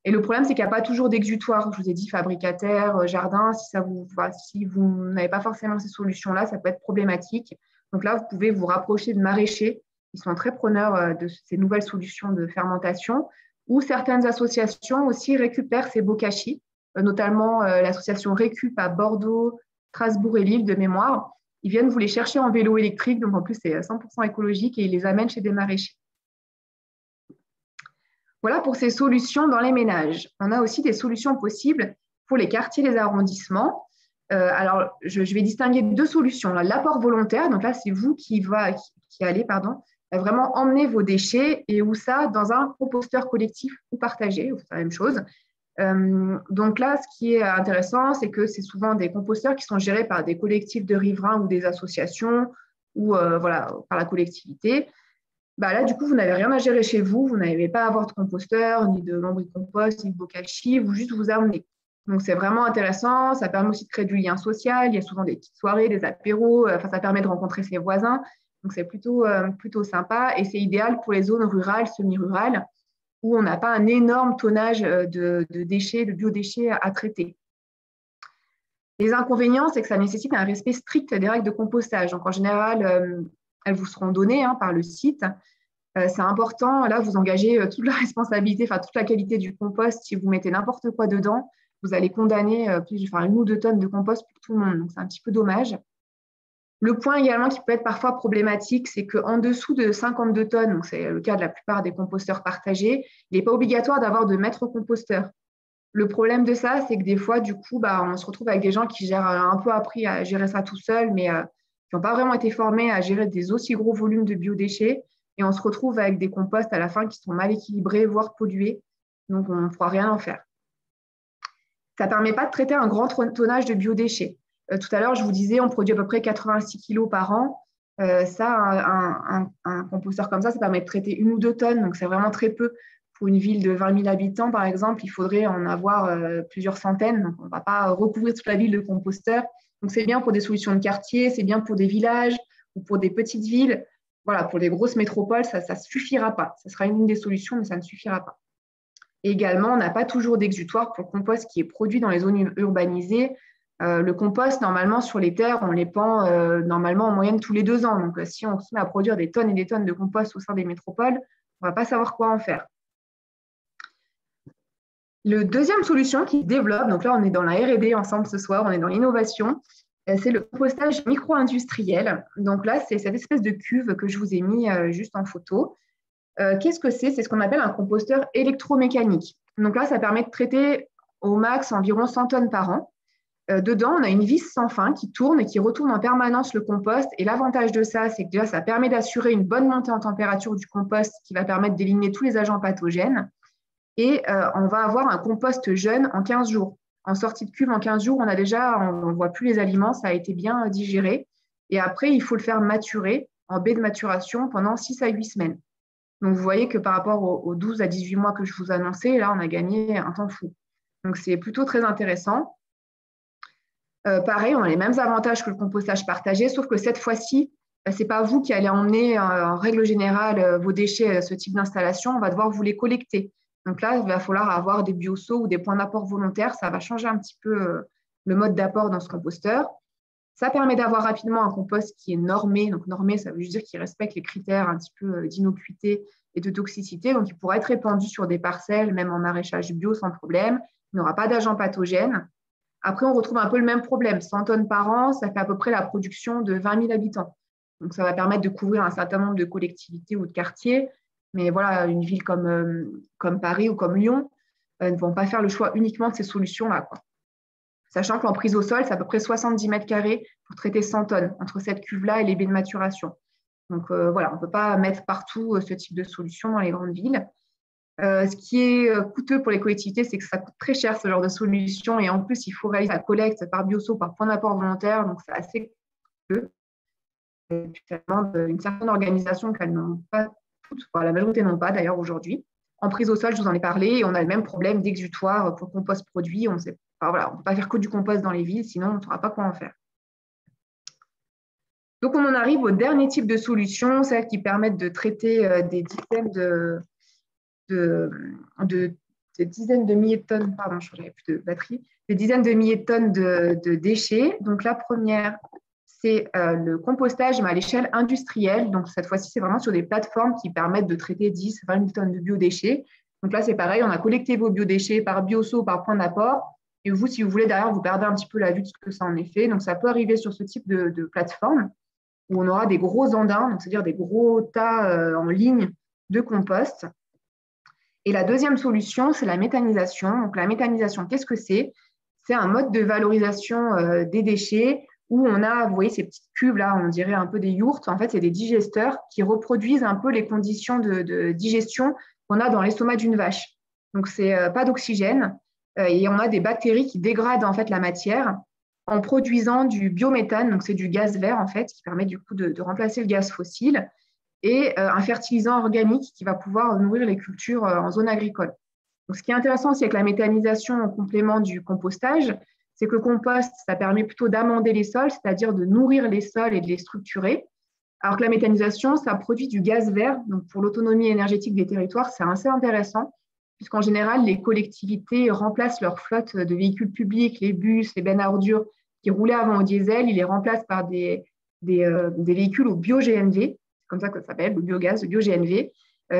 Et le problème, c'est qu'il n'y a pas toujours d'exutoire. Je vous ai dit fabricataire, jardin. Si vous n'avez pas forcément ces solutions-là, ça peut être problématique. Donc là, vous pouvez vous rapprocher de maraîchers qui sont très preneurs de ces nouvelles solutions de fermentation, ou certaines associations aussi récupèrent ces bocachis, notamment l'association Récup à Bordeaux, Strasbourg et Lille de mémoire. Ils viennent vous les chercher en vélo électrique, donc en plus c'est 100% écologique, et ils les amènent chez des maraîchers. Voilà pour ces solutions dans les ménages. On a aussi des solutions possibles pour les quartiers, les arrondissements. Alors, je vais distinguer deux solutions. L'apport volontaire, donc là, c'est vous qui allez vraiment emmener vos déchets et où ça dans un composteur collectif ou partagé, c'est la même chose. Donc là, ce qui est intéressant, c'est que c'est souvent des composteurs qui sont gérés par des collectifs de riverains ou des associations ou par la collectivité. Là, du coup, vous n'avez rien à gérer chez vous, vous n'avez pas à avoir de composteur, ni de lombricompost, ni de bokashi, vous juste vous amenez. Donc, c'est vraiment intéressant, ça permet aussi de créer du lien social, il y a souvent des petites soirées, des apéros, ça permet de rencontrer ses voisins, donc c'est plutôt sympa et c'est idéal pour les zones rurales, semi-rurales, où on n'a pas un énorme tonnage de déchets, de biodéchets à traiter. Les inconvénients, c'est que ça nécessite un respect strict des règles de compostage. Donc, en général, elles vous seront données par le site. C'est important, là, vous engagez toute la responsabilité, toute la qualité du compost. Si vous mettez n'importe quoi dedans, vous allez condamner 1 ou 2 tonnes de compost pour tout le monde. Donc, c'est un petit peu dommage. Le point également qui peut être parfois problématique, c'est qu'en dessous de 52 tonnes, donc c'est le cas de la plupart des composteurs partagés, il n'est pas obligatoire d'avoir de maître composteur. Le problème de ça, c'est que des fois, du coup, on se retrouve avec des gens qui gèrent un peu appris à gérer ça tout seul, mais qui n'ont pas vraiment été formés à gérer des aussi gros volumes de biodéchets. Et on se retrouve avec des composts à la fin qui sont mal équilibrés, voire pollués. Donc, on ne pourra rien en faire. Ça ne permet pas de traiter un grand tonnage de biodéchets. Tout à l'heure, je vous disais, on produit à peu près 86 kilos par an. Un composteur comme ça permet de traiter 1 ou 2 tonnes. Donc, c'est vraiment très peu. Pour une ville de 20 000 habitants, par exemple, il faudrait en avoir plusieurs centaines. Donc, on ne va pas recouvrir toute la ville de composteurs. Donc, c'est bien pour des solutions de quartier, c'est bien pour des villages ou pour des petites villes. Voilà, pour les grosses métropoles, ça ne suffira pas. Ça sera une des solutions, mais ça ne suffira pas. Et également, on n'a pas toujours d'exutoire pour le compost qui est produit dans les zones urbanisées. Le compost, normalement, sur les terres, on les pend normalement en moyenne tous les 2 ans. Donc, si on se met à produire des tonnes et des tonnes de compost au sein des métropoles, on ne va pas savoir quoi en faire. La deuxième solution qui se développe, donc là, on est dans la R&D ensemble ce soir, on est dans l'innovation, c'est le compostage micro-industriel. Donc là, c'est cette espèce de cuve que je vous ai mis juste en photo. Qu'est-ce que c'est? C'est ce qu'on appelle un composteur électromécanique. Donc là, ça permet de traiter au max environ 100 tonnes par an. Dedans, on a une vis sans fin qui tourne et qui retourne en permanence le compost. Et l'avantage de ça, c'est que déjà, ça permet d'assurer une bonne montée en température du compost qui va permettre d'éliminer tous les agents pathogènes. Et on va avoir un compost jeune en 15 jours. En sortie de cuve, en 15 jours, on ne voit plus les aliments, ça a été bien digéré. Et après, il faut le faire maturer en baie de maturation pendant 6 à 8 semaines. Donc, vous voyez que par rapport aux 12 à 18 mois que je vous annonçais, là, on a gagné un temps fou. Donc, c'est plutôt très intéressant. Pareil, on a les mêmes avantages que le compostage partagé, sauf que cette fois-ci, ce n'est pas vous qui allez emmener en règle générale vos déchets à ce type d'installation, on va devoir vous les collecter. Donc là, il va falloir avoir des bioseaux ou des points d'apport volontaires. Ça va changer un petit peu le mode d'apport dans ce composteur. Ça permet d'avoir rapidement un compost qui est normé. Donc normé, ça veut juste dire qu'il respecte les critères un petit peu d'innocuité et de toxicité. Donc il pourra être répandu sur des parcelles, même en maraîchage bio sans problème. Il n'aura pas d'agents pathogènes. Après, on retrouve un peu le même problème. 100 tonnes par an, ça fait à peu près la production de 20 000 habitants. Donc ça va permettre de couvrir un certain nombre de collectivités ou de quartiers. Mais voilà, une ville comme Paris ou comme Lyon ne vont pas faire le choix uniquement de ces solutions-là, quoi. Sachant que l'emprise au sol, c'est à peu près 70 mètres carrés pour traiter 100 tonnes entre cette cuve-là et les baies de maturation. Donc voilà, on ne peut pas mettre partout ce type de solution dans les grandes villes. Ce qui est coûteux pour les collectivités, c'est que ça coûte très cher ce genre de solution. Et en plus, il faut réaliser la collecte par bioso, par point d'apport volontaire. Donc c'est assez coûteux. Et puis, ça demande une certaine organisation qu'elles n'ont pas toutes, enfin, la majorité n'ont pas d'ailleurs aujourd'hui. En prise au sol, je vous en ai parlé, et on a le même problème d'exutoire pour compost produit. On ne peut pas faire que du compost dans les villes, sinon on ne saura pas quoi en faire. Donc, on en arrive au dernier type de solution, celles qui permettent de traiter des dizaines des dizaines de milliers de tonnes, pardon, je n'avais plus de batterie, des dizaines de milliers de tonnes de déchets. Donc, la première, c'est le compostage, mais à l'échelle industrielle. Donc, cette fois-ci, c'est vraiment sur des plateformes qui permettent de traiter 10, 20 000 tonnes de biodéchets. Donc là, c'est pareil, on a collecté vos biodéchets par bioso, par point d'apport. Et vous, si vous voulez, derrière, vous perdez un petit peu la vue de ce que ça en est fait. Donc, ça peut arriver sur ce type de plateforme où on aura des gros andins, donc c'est-à-dire des gros tas en ligne de compost. Et la deuxième solution, c'est la méthanisation. Donc, la méthanisation, qu'est-ce que c'est? C'est un mode de valorisation des déchets où on a, vous voyez, ces petites cubes là, on dirait un peu des yourtes. En fait, c'est des digesteurs qui reproduisent un peu les conditions de digestion qu'on a dans l'estomac d'une vache. Donc, c'est pas d'oxygène et on a des bactéries qui dégradent en fait la matière en produisant du biométhane. Donc, c'est du gaz vert en fait qui permet du coup de remplacer le gaz fossile et un fertilisant organique qui va pouvoir nourrir les cultures en zone agricole. Donc, ce qui est intéressant aussi avec la méthanisation en complément du compostage, c'est que le compost, ça permet plutôt d'amender les sols, c'est-à-dire de nourrir les sols et de les structurer, alors que la méthanisation, ça produit du gaz vert. Donc, pour l'autonomie énergétique des territoires, c'est assez intéressant, puisqu'en général, les collectivités remplacent leur flotte de véhicules publics, les bus, les bennes à ordures qui roulaient avant au diesel, ils les remplacent par des véhicules au bio-GNV, comme ça que ça s'appelle, le biogaz, le bio-GNV,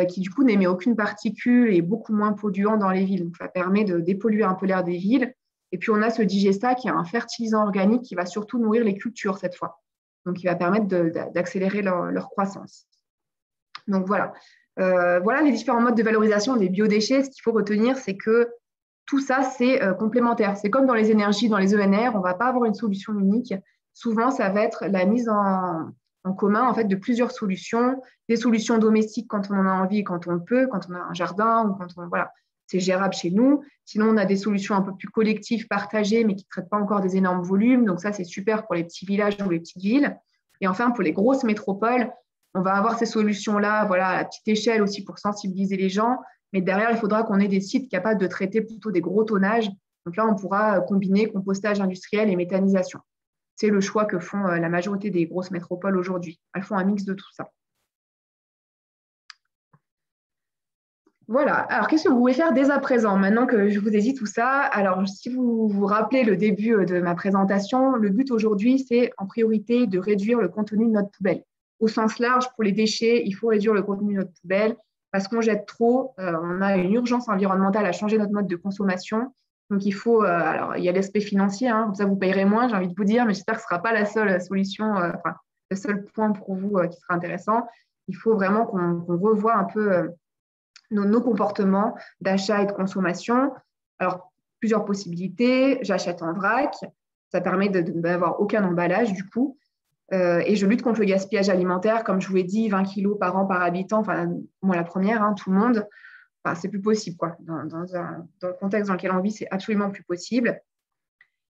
qui du coup n'émet aucune particule et est beaucoup moins polluant dans les villes. Donc, ça permet de dépolluer un peu l'air des villes. Et puis, on a ce digesta qui est un fertilisant organique qui va surtout nourrir les cultures cette fois. Donc, il va permettre d'accélérer leur croissance. Donc, voilà. Voilà les différents modes de valorisation des biodéchets. Ce qu'il faut retenir, c'est que tout ça, c'est complémentaire. C'est comme dans les énergies, dans les ENR, on ne va pas avoir une solution unique. Souvent, ça va être la mise en commun en fait, de plusieurs solutions, des solutions domestiques quand on en a envie, quand on le peut, quand on a un jardin ou quand on, voilà, c'est gérable chez nous. Sinon, on a des solutions un peu plus collectives, partagées, mais qui ne traitent pas encore des énormes volumes. Donc ça, c'est super pour les petits villages ou les petites villes. Et enfin, pour les grosses métropoles, on va avoir ces solutions-là, voilà, à petite échelle aussi pour sensibiliser les gens. Mais derrière, il faudra qu'on ait des sites capables de traiter plutôt des gros tonnages. Donc là, on pourra combiner compostage industriel et méthanisation. C'est le choix que font la majorité des grosses métropoles aujourd'hui. Elles font un mix de tout ça. Voilà. Alors, qu'est-ce que vous pouvez faire dès à présent, maintenant que je vous ai dit tout ça? Alors, si vous vous rappelez le début de ma présentation, le but aujourd'hui, c'est en priorité de réduire le contenu de notre poubelle. Au sens large, pour les déchets, il faut réduire le contenu de notre poubelle parce qu'on jette trop. On a une urgence environnementale à changer notre mode de consommation. Donc, il faut, alors, il y a l'aspect financier, hein, comme ça, vous payerez moins, j'ai envie de vous dire, mais j'espère que ce ne sera pas la seule solution, enfin, le seul point pour vous qui sera intéressant. Il faut vraiment qu'on revoie un peu nos comportements d'achat et de consommation. Alors, plusieurs possibilités. J'achète en vrac, ça permet de n'avoir aucun emballage du coup. Et je lutte contre le gaspillage alimentaire, comme je vous l'ai dit, 20 kilos par an par habitant, enfin, moi la première, hein, tout le monde. Enfin, c'est plus possible, quoi. Dans le contexte dans lequel on vit, c'est absolument plus possible.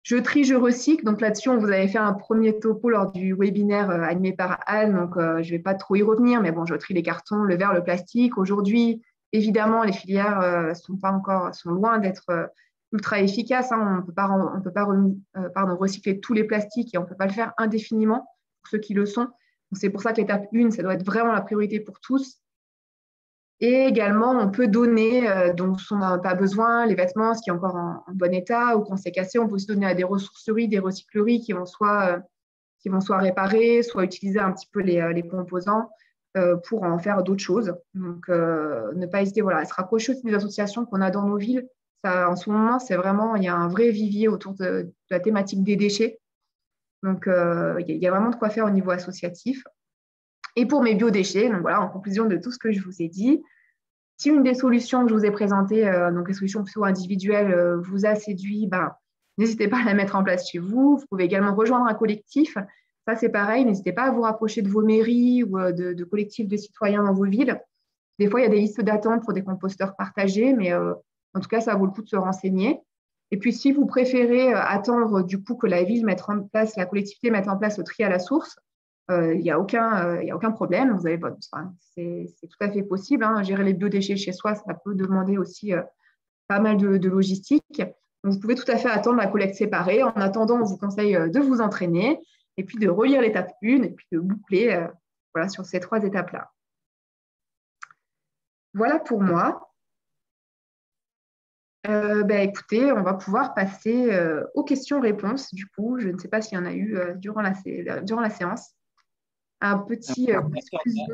Je trie, je recycle. Donc là-dessus, on vous avait fait un premier topo lors du webinaire animé par Anne. Donc, je ne vais pas trop y revenir, mais bon, je trie les cartons, le verre, le plastique. Aujourd'hui, évidemment, les filières sont loin d'être ultra efficaces, hein. On ne peut pas recycler tous les plastiques et on ne peut pas le faire indéfiniment pour ceux qui le sont. C'est pour ça que l'étape 1, ça doit être vraiment la priorité pour tous. Et également, on peut donner, dont on n'a pas besoin, les vêtements, ce qui est encore en bon état ou qu'on s'est cassé. On peut aussi donner à des ressourceries, des recycleries qui vont soit réparer, soit utiliser un petit peu les composants pour en faire d'autres choses. Donc, ne pas hésiter à se rapprocher aussi des associations qu'on a dans nos villes. Ça, en ce moment, c'est vraiment, il y a un vrai vivier autour de la thématique des déchets. Donc, il y a vraiment de quoi faire au niveau associatif. Et pour mes biodéchets, donc voilà, en conclusion de tout ce que je vous ai dit, si une des solutions que je vous ai présentées, donc les solutions plutôt individuelles, vous a séduit, n'hésitez pas à la mettre en place chez vous. Vous pouvez également rejoindre un collectif. Ça, c'est pareil. N'hésitez pas à vous rapprocher de vos mairies ou de collectifs de citoyens dans vos villes. Des fois, il y a des listes d'attente pour des composteurs partagés, mais en tout cas, ça vaut le coup de se renseigner. Et puis, si vous préférez attendre du coup que la ville mette en place, la collectivité mette en place le tri à la source, il n'y a aucun problème. Vous avez c'est tout à fait possible. Hein. Gérer les biodéchets chez soi, ça peut demander aussi pas mal de logistique. Donc, vous pouvez tout à fait attendre la collecte séparée. En attendant, on vous conseille de vous entraîner et puis de relire l'étape 1 et puis de boucler voilà, sur ces 3 étapes-là. Voilà pour moi. Écoutez, on va pouvoir passer aux questions-réponses. Du coup, je ne sais pas s'il y en a eu durant la séance. Un petit discussion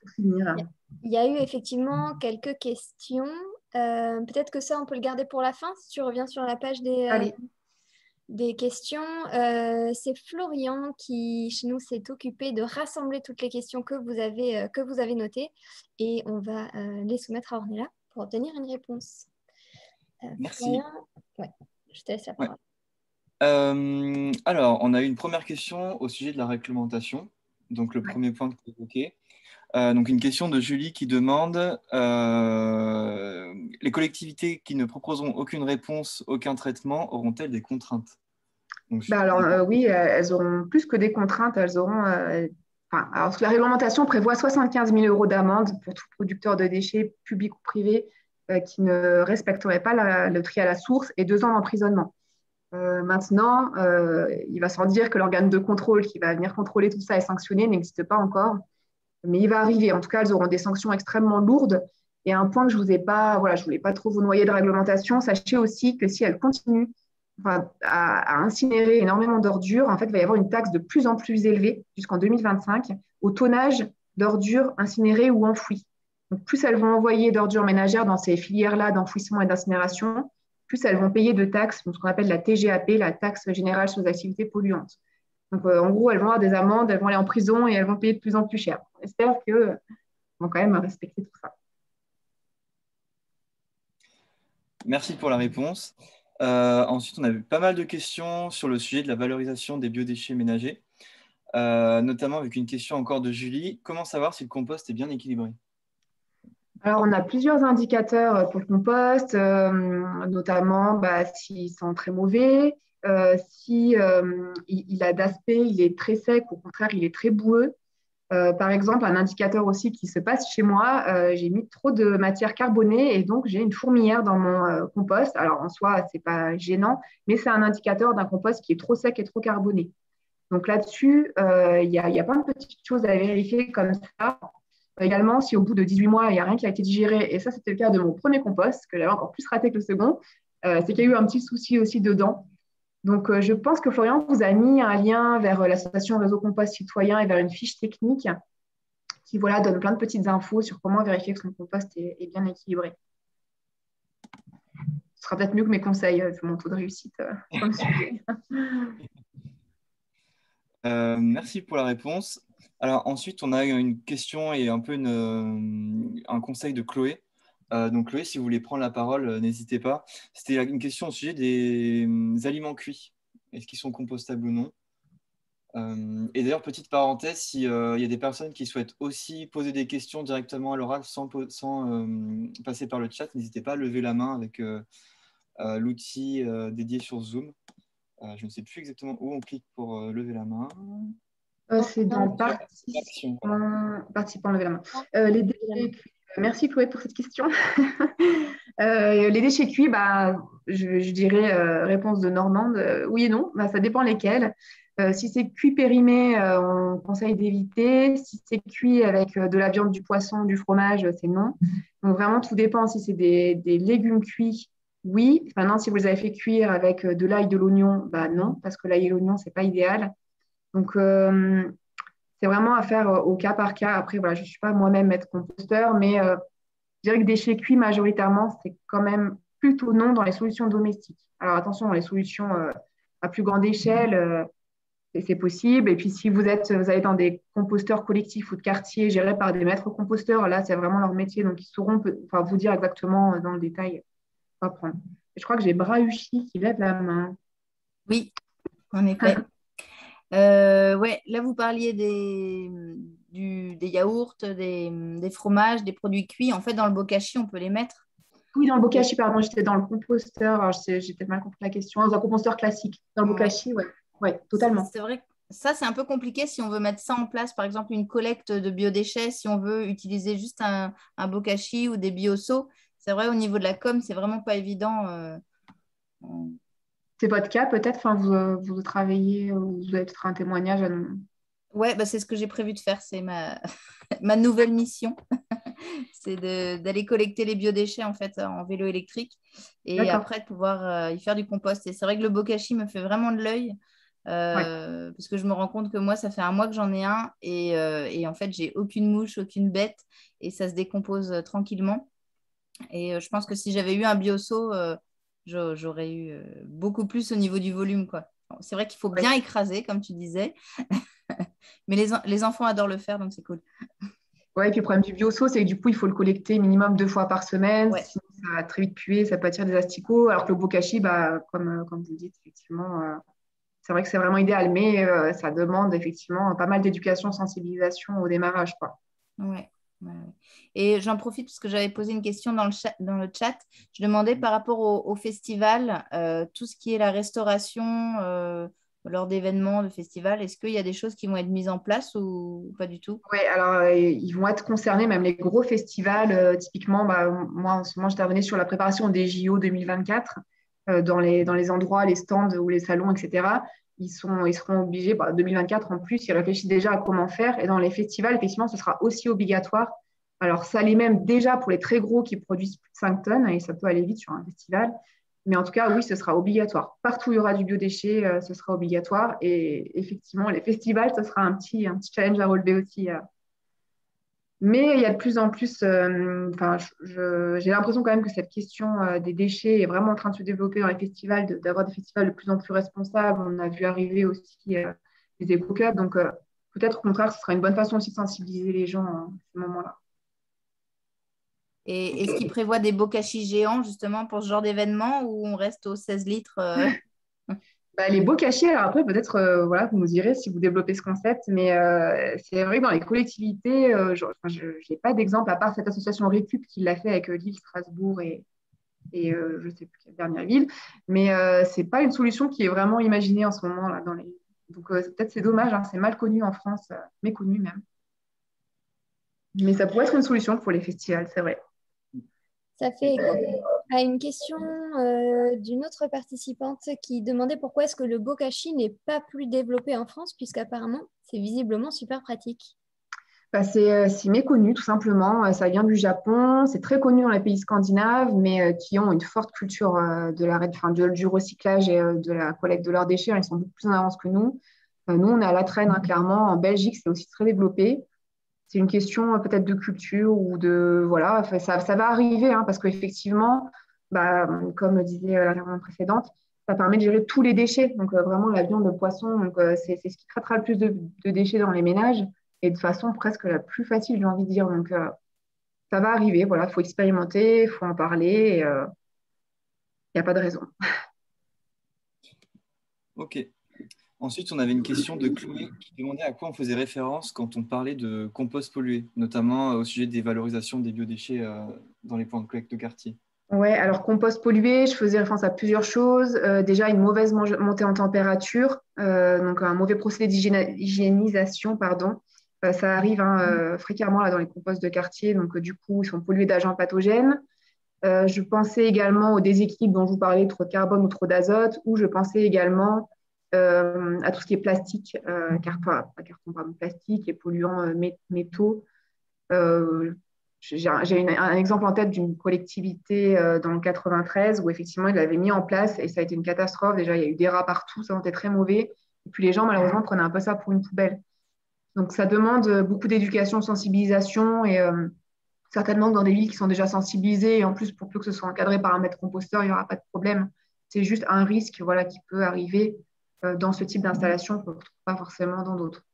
pour finir. Il y a eu effectivement quelques questions. Peut-être que ça, on peut le garder pour la fin, si tu reviens sur la page des questions. C'est Florian qui, chez nous, s'est occupé de rassembler toutes les questions que vous avez notées. Et on va les soumettre à Ornella pour obtenir une réponse. Merci. Florian, ouais, je te laisse la parole. Alors, on a eu une première question au sujet de la réglementation. Donc, le premier point que tu as évoqué. Donc, une question de Julie qui demande les collectivités qui ne proposeront aucune réponse, aucun traitement, auront-elles des contraintes? Donc, oui, elles auront plus que des contraintes. Elles auront. Alors, la réglementation prévoit 75 000 € d'amende pour tout producteur de déchets, public ou privé, qui ne respecterait pas le tri à la source et 2 ans d'emprisonnement. Maintenant, il va sans dire que l'organe de contrôle qui va venir contrôler tout ça et sanctionner n'existe pas encore. Mais il va arriver. En tout cas, elles auront des sanctions extrêmement lourdes. Et un point que je ne voulais pas trop vous noyer de réglementation, sachez aussi que si elles continuent à incinérer énormément d'ordures, en fait, il va y avoir une taxe de plus en plus élevée jusqu'en 2025 au tonnage d'ordures incinérées ou enfouies. Donc, plus elles vont envoyer d'ordures ménagères dans ces filières-là d'enfouissement et d'incinération, plus elles vont payer de taxes, donc ce qu'on appelle la TGAP, la taxe générale sur les activités polluantes. Donc, en gros, elles vont avoir des amendes, elles vont aller en prison et elles vont payer de plus en plus cher. On espère qu'elles vont quand même respecter tout ça. Merci pour la réponse. Ensuite, on a eu pas mal de questions sur le sujet de la valorisation des biodéchets ménagers, notamment avec une question encore de Julie. Comment savoir si le compost est bien équilibré? Alors, on a plusieurs indicateurs pour le compost, notamment s'ils sont très mauvais, si il a d'aspect, il est très sec, au contraire, il est très boueux. Par exemple, un indicateur aussi qui se passe chez moi, j'ai mis trop de matière carbonée et donc j'ai une fourmilière dans mon compost. Alors, en soi, ce n'est pas gênant, mais c'est un indicateur d'un compost qui est trop sec et trop carboné. Donc là-dessus, il y a plein de petites choses à vérifier comme ça. Également, si au bout de 18 mois, il n'y a rien qui a été digéré, et ça, c'était le cas de mon premier compost, que j'avais encore plus raté que le second, c'est qu'il y a eu un petit souci aussi dedans. Donc, je pense que Florian vous a mis un lien vers l'association Réseau Compost Citoyen et vers une fiche technique qui donne plein de petites infos sur comment vérifier que son compost est bien équilibré. Ce sera peut-être mieux que mes conseils, vu mon taux de réussite sur le sujet. Merci pour la réponse. Alors ensuite, on a une question et un peu un conseil de Chloé. Donc Chloé, si vous voulez prendre la parole, n'hésitez pas. C'était une question au sujet des aliments cuits. Est-ce qu'ils sont compostables ou non? Et d'ailleurs, petite parenthèse, s'il y a des personnes qui souhaitent aussi poser des questions directement à l'oral sans passer par le chat, n'hésitez pas à lever la main avec l'outil dédié sur Zoom. Je ne sais plus exactement où on clique pour lever la main. C'est dans participants, lever la main. Les déchets cuits. Merci Chloé pour cette question. Les déchets cuits, je dirais réponse de Normande, oui et non, ça dépend lesquels. Si c'est cuit périmé, on conseille d'éviter. Si c'est cuit avec de la viande, du poisson, du fromage, c'est non. Donc vraiment, tout dépend. Si c'est des légumes cuits, oui. Maintenant, si vous les avez fait cuire avec de l'ail, de l'oignon, non, parce que l'ail et l'oignon, c'est pas idéal. Donc, c'est vraiment à faire au cas par cas. Après, je ne suis pas moi-même maître composteur, mais je dirais que déchets cuits, majoritairement, c'est quand même plutôt non dans les solutions domestiques. Alors, attention, dans les solutions à plus grande échelle, c'est possible. Et puis, si vous allez dans des composteurs collectifs ou de quartier gérés par des maîtres composteurs, là, c'est vraiment leur métier. Donc, ils sauront vous dire exactement dans le détail quoi prendre. Je crois que j'ai Brahuchi qui lève la main. Oui, en effet. Ouais, là, vous parliez des yaourts, des fromages, des produits cuits. En fait, dans le bokashi, on peut les mettre. Oui, dans le Et- bokashi, pardon, j'étais dans le composteur. Alors, j'ai peut-être mal compris la question. Dans un composteur classique. Dans le ouais. bokashi, ouais. Ouais, C'est totalement. c'est vrai que ça, c'est un peu compliqué si on veut mettre ça en place, par exemple, une collecte de biodéchets, si on veut utiliser juste un bokashi ou des bioseaux. C'est vrai, au niveau de la com, c'est vraiment pas évident. C'est votre cas, peut-être? Enfin, vous travaillez, vous avez peut-être un témoignage à nous. Ouais, bah, c'est ce que j'ai prévu de faire. C'est ma nouvelle mission. C'est d'aller collecter les biodéchets en fait en vélo électrique et D'accord. après de pouvoir y faire du compost. Et c'est vrai que le bokashi me fait vraiment de l'œil Ouais. parce que je me rends compte que moi, ça fait un mois que j'en ai un et en fait, j'ai aucune mouche, aucune bête et ça se décompose tranquillement. Et je pense que si j'avais eu un bioseau, j'aurais eu beaucoup plus au niveau du volume, quoi. C'est vrai qu'il faut Ouais. bien écraser, comme tu disais, mais les enfants adorent le faire, donc c'est cool. Ouais, et puis le problème du bioseau, c'est que du coup, il faut le collecter minimum 2 fois par semaine. Ouais. Sinon, ça va très vite puer, ça peut attirer des asticots. Alors que le bokashi, bah, comme vous dites, effectivement, c'est vrai que c'est vraiment idéal. Mais ça demande effectivement pas mal d'éducation, sensibilisation au démarrage, quoi. Ouais, ouais, ouais. Et j'en profite parce que j'avais posé une question dans le chat. Je demandais par rapport au festival, tout ce qui est la restauration lors d'événements, de festivals, est-ce qu'il y a des choses qui vont être mises en place ou pas du tout? Ouais, alors ils vont être concernés, même les gros festivals. Typiquement, bah, moi en ce moment, j'intervenais sur la préparation des JO 2024 dans les endroits, les stands ou les salons, etc. Ils seront obligés, bah, 2024 en plus, ils réfléchissent déjà à comment faire. Et dans les festivals, effectivement, ce sera aussi obligatoire. Alors, ça l'est même déjà pour les très gros qui produisent plus de 5 tonnes, et ça peut aller vite sur un festival. Mais en tout cas, oui, ce sera obligatoire. Partout où il y aura du biodéchet, ce sera obligatoire. Et effectivement, les festivals, ce sera un petit challenge à relever aussi. Mais il y a de plus en plus, enfin, j'ai l'impression quand même que cette question des déchets est vraiment en train de se développer dans les festivals, d'avoir des festivals de plus en plus responsables. On a vu arriver aussi les éco-clubs. Donc, peut-être au contraire, ce sera une bonne façon aussi de sensibiliser les gens à ce moment-là. Et est-ce qu'ils prévoient des bokashi géants justement pour ce genre d'événement ou on reste aux 16 litres Bah, les beaux cachets, alors après, peut-être, voilà, vous nous direz si vous développez ce concept, mais c'est vrai que dans les collectivités, je n'ai pas d'exemple, à part cette association Récup qui l'a fait avec Lille, Strasbourg et je ne sais plus quelle dernière ville, mais ce n'est pas une solution qui est vraiment imaginée en ce moment. Là, donc, peut-être c'est dommage, hein, c'est mal connu en France, méconnu même. Mais ça pourrait être une solution pour les festivals, c'est vrai. Ça fait écho à une question d'une autre participante qui demandait pourquoi est-ce que le bokashi n'est pas plus développé en France, puisqu'apparemment, c'est visiblement super pratique. Bah, c'est méconnu, tout simplement. Ça vient du Japon. C'est très connu dans les pays scandinaves, mais qui ont une forte culture du recyclage et de la collecte de leurs déchets. Ils sont beaucoup plus en avance que nous. Nous, on est à la traîne, hein, clairement. En Belgique, c'est aussi très développé. C'est une question peut-être de culture ou de… Voilà, enfin, ça va arriver, hein, parce qu'effectivement, bah, comme disait l'intervenante précédente, ça permet de gérer tous les déchets. Donc, vraiment, la viande, le poisson, donc, c'est ce qui traitera le plus de déchets dans les ménages et de façon presque la plus facile, j'ai envie de dire. Donc, ça va arriver. Voilà, il faut expérimenter, il faut en parler. Il n'y a pas de raison. Ok. Ensuite, on avait une question de Chloé qui demandait à quoi on faisait référence quand on parlait de compost pollué, notamment au sujet des valorisations des biodéchets dans les points de collecte de quartier. Ouais, alors compost pollué, je faisais référence à plusieurs choses. Déjà, une mauvaise montée en température, donc un mauvais procédé d'hygiénisation, pardon. Ça arrive, hein, fréquemment là, dans les composts de quartier, donc du coup, ils sont pollués d'agents pathogènes. Je pensais également au déséquilibre dont je vous parlais, trop de carbone ou trop d'azote, ou je pensais également à tout ce qui est plastique, pas carton, pardon, plastique et polluants métaux. Euh, j'ai un exemple en tête d'une collectivité dans le 93 où effectivement il l'avait mis en place et ça a été une catastrophe. Déjà, il y a eu des rats partout, ça sentait très mauvais. Et puis les gens, malheureusement, prenaient un peu ça pour une poubelle. Donc ça demande beaucoup d'éducation, sensibilisation et certainement que dans des villes qui sont déjà sensibilisées et en plus, pour peu que ce soit encadré par un maître composteur, il n'y aura pas de problème. C'est juste un risque voilà, qui peut arriver dans ce type d'installation qu'on ne retrouve pas forcément dans d'autres.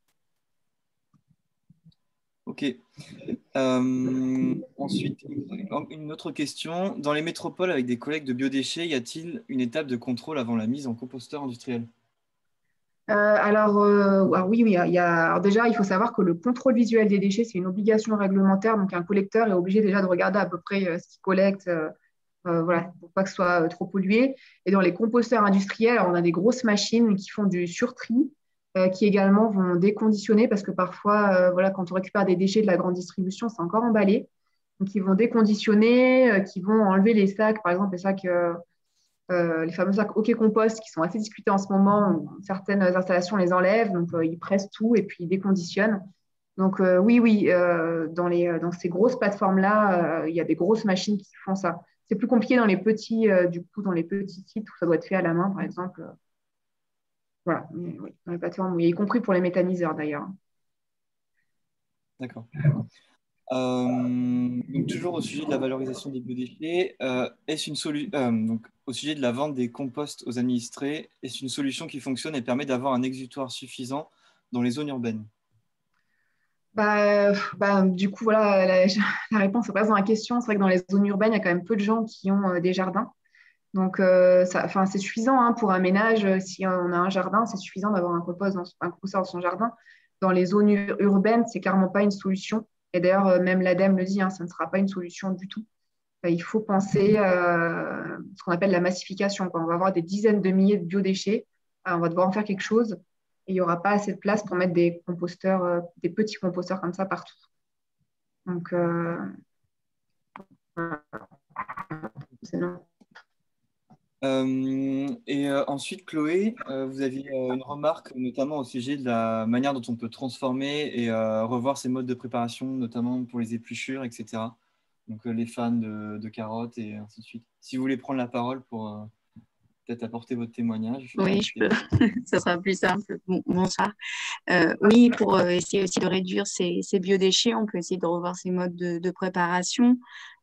Ok. Ensuite, une autre question. Dans les métropoles avec des collectes de biodéchets, y a-t-il une étape de contrôle avant la mise en composteur industriel? Alors oui, alors déjà, il faut savoir que le contrôle visuel des déchets, c'est une obligation réglementaire. Donc, un collecteur est obligé déjà de regarder à peu près ce qu'il collecte, voilà, pour pas que ce soit trop pollué. Et dans les composteurs industriels, alors, on a des grosses machines qui font du surtri, qui également vont déconditionner parce que parfois, voilà, quand on récupère des déchets de la grande distribution, c'est encore emballé. Donc, ils vont déconditionner, qui vont enlever les sacs, par exemple, les sacs. Les fameux sacs OK Compost qui sont assez discutés en ce moment, où certaines installations les enlèvent, donc ils pressent tout et puis ils déconditionnent. Donc oui, dans ces grosses plateformes-là, il y a des grosses machines qui font ça. C'est plus compliqué dans les petits, du coup, dans les petits sites où ça doit être fait à la main, par exemple. Voilà, mais oui, dans les plateformes, oui, y compris pour les méthaniseurs d'ailleurs. D'accord. Donc toujours au sujet de la valorisation des biodéchets, est-ce une solution donc au sujet de la vente des composts aux administrés, est-ce une solution qui fonctionne et permet d'avoir un exutoire suffisant dans les zones urbaines? Du coup, voilà, la réponse se passe dans la question. C'est vrai que dans les zones urbaines, il y a quand même peu de gens qui ont des jardins. Donc, c'est suffisant hein, pour un ménage. Si on a un jardin, c'est suffisant d'avoir un composteur dans son jardin. Dans les zones urbaines, c'est clairement pas une solution. Et d'ailleurs, même l'ADEME le dit, hein, ça ne sera pas une solution du tout. Il faut penser ce qu'on appelle la massification, quoi. On va avoir des dizaines de milliers de biodéchets. On va devoir en faire quelque chose. Et il n'y aura pas assez de place pour mettre des composteurs, des petits composteurs comme ça partout. Donc, voilà, c'est non. Ensuite, Chloé, vous aviez une remarque notamment au sujet de la manière dont on peut transformer et revoir ces modes de préparation, notamment pour les épluchures, etc. Donc les fans de carottes et ainsi de suite. Si vous voulez prendre la parole pour peut-être apporter votre témoignage. Oui, je peux. Ça sera plus simple. Bonsoir. Oui, pour essayer aussi de réduire ces biodéchets, on peut essayer de revoir ces modes de préparation,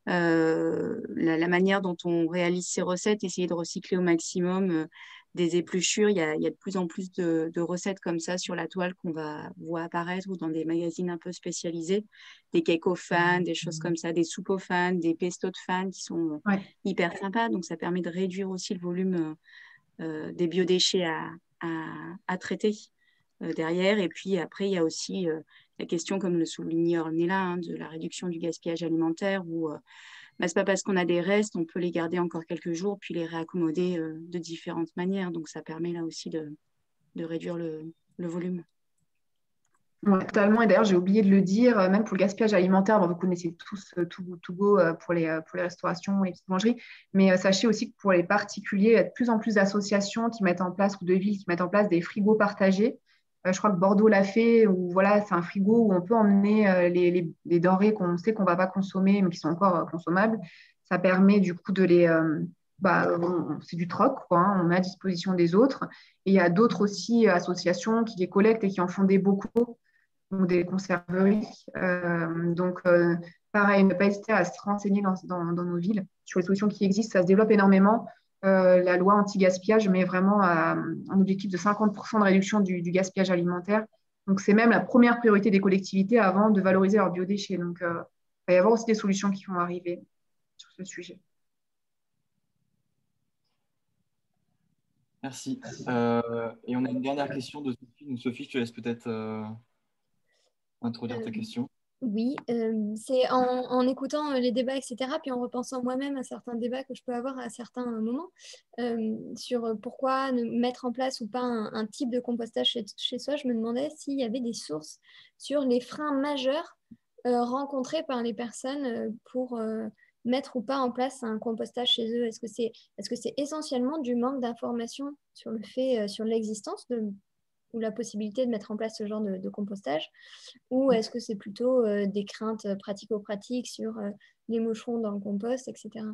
la manière dont on réalise ces recettes, essayer de recycler au maximum des épluchures. Il y a de plus en plus de recettes comme ça sur la toile qu'on va voir apparaître ou dans des magazines un peu spécialisés, des cakes aux fans, des choses comme ça, des soupes aux fans, des pestos de fans qui sont hyper sympas. Donc, ça permet de réduire aussi le volume des biodéchets à traiter derrière. Et puis après, il y a aussi la question, comme le soulignait Ornella, hein, de la réduction du gaspillage alimentaire où c'est pas parce qu'on a des restes, on peut les garder encore quelques jours puis les réaccommoder de différentes manières. Donc ça permet là aussi de réduire le volume. Ouais, totalement. Et d'ailleurs, j'ai oublié de le dire, même pour le gaspillage alimentaire, bon, vous connaissez tous To Go pour les restaurations et les petites mangeries, mais sachez aussi que pour les particuliers, il y a de plus en plus d'associations qui mettent en place ou de villes qui mettent en place des frigos partagés. Je crois que Bordeaux l'a fait, où voilà, c'est un frigo où on peut emmener les denrées qu'on sait qu'on ne va pas consommer, mais qui sont encore consommables. Ça permet du coup de c'est du troc, quoi, hein, on met à disposition des autres. Et il y a d'autres aussi associations qui les collectent et qui en font des bocaux ou des conserveries. Pareil, ne pas hésiter à se renseigner dans nos villes sur les solutions qui existent. Ça se développe énormément. La loi anti-gaspillage met vraiment un objectif de 50% de réduction du gaspillage alimentaire. Donc, c'est même la première priorité des collectivités avant de valoriser leurs biodéchets. Donc, il va y avoir aussi des solutions qui vont arriver sur ce sujet. Merci. Et on a une dernière question de Sophie. Donc, Sophie, je te laisse peut-être introduire ta question. Oui, c'est en écoutant les débats, etc., puis en repensant moi-même à certains débats que je peux avoir à certains moments sur pourquoi mettre en place ou pas un type de compostage chez soi, je me demandais s'il y avait des sources sur les freins majeurs rencontrés par les personnes pour mettre ou pas en place un compostage chez eux. Est-ce que c'est essentiellement du manque d'information sur le fait, sur l'existence ou la possibilité de mettre en place ce genre de compostage, ou est-ce que c'est plutôt des craintes pratico-pratiques sur les moucherons dans le compost, etc.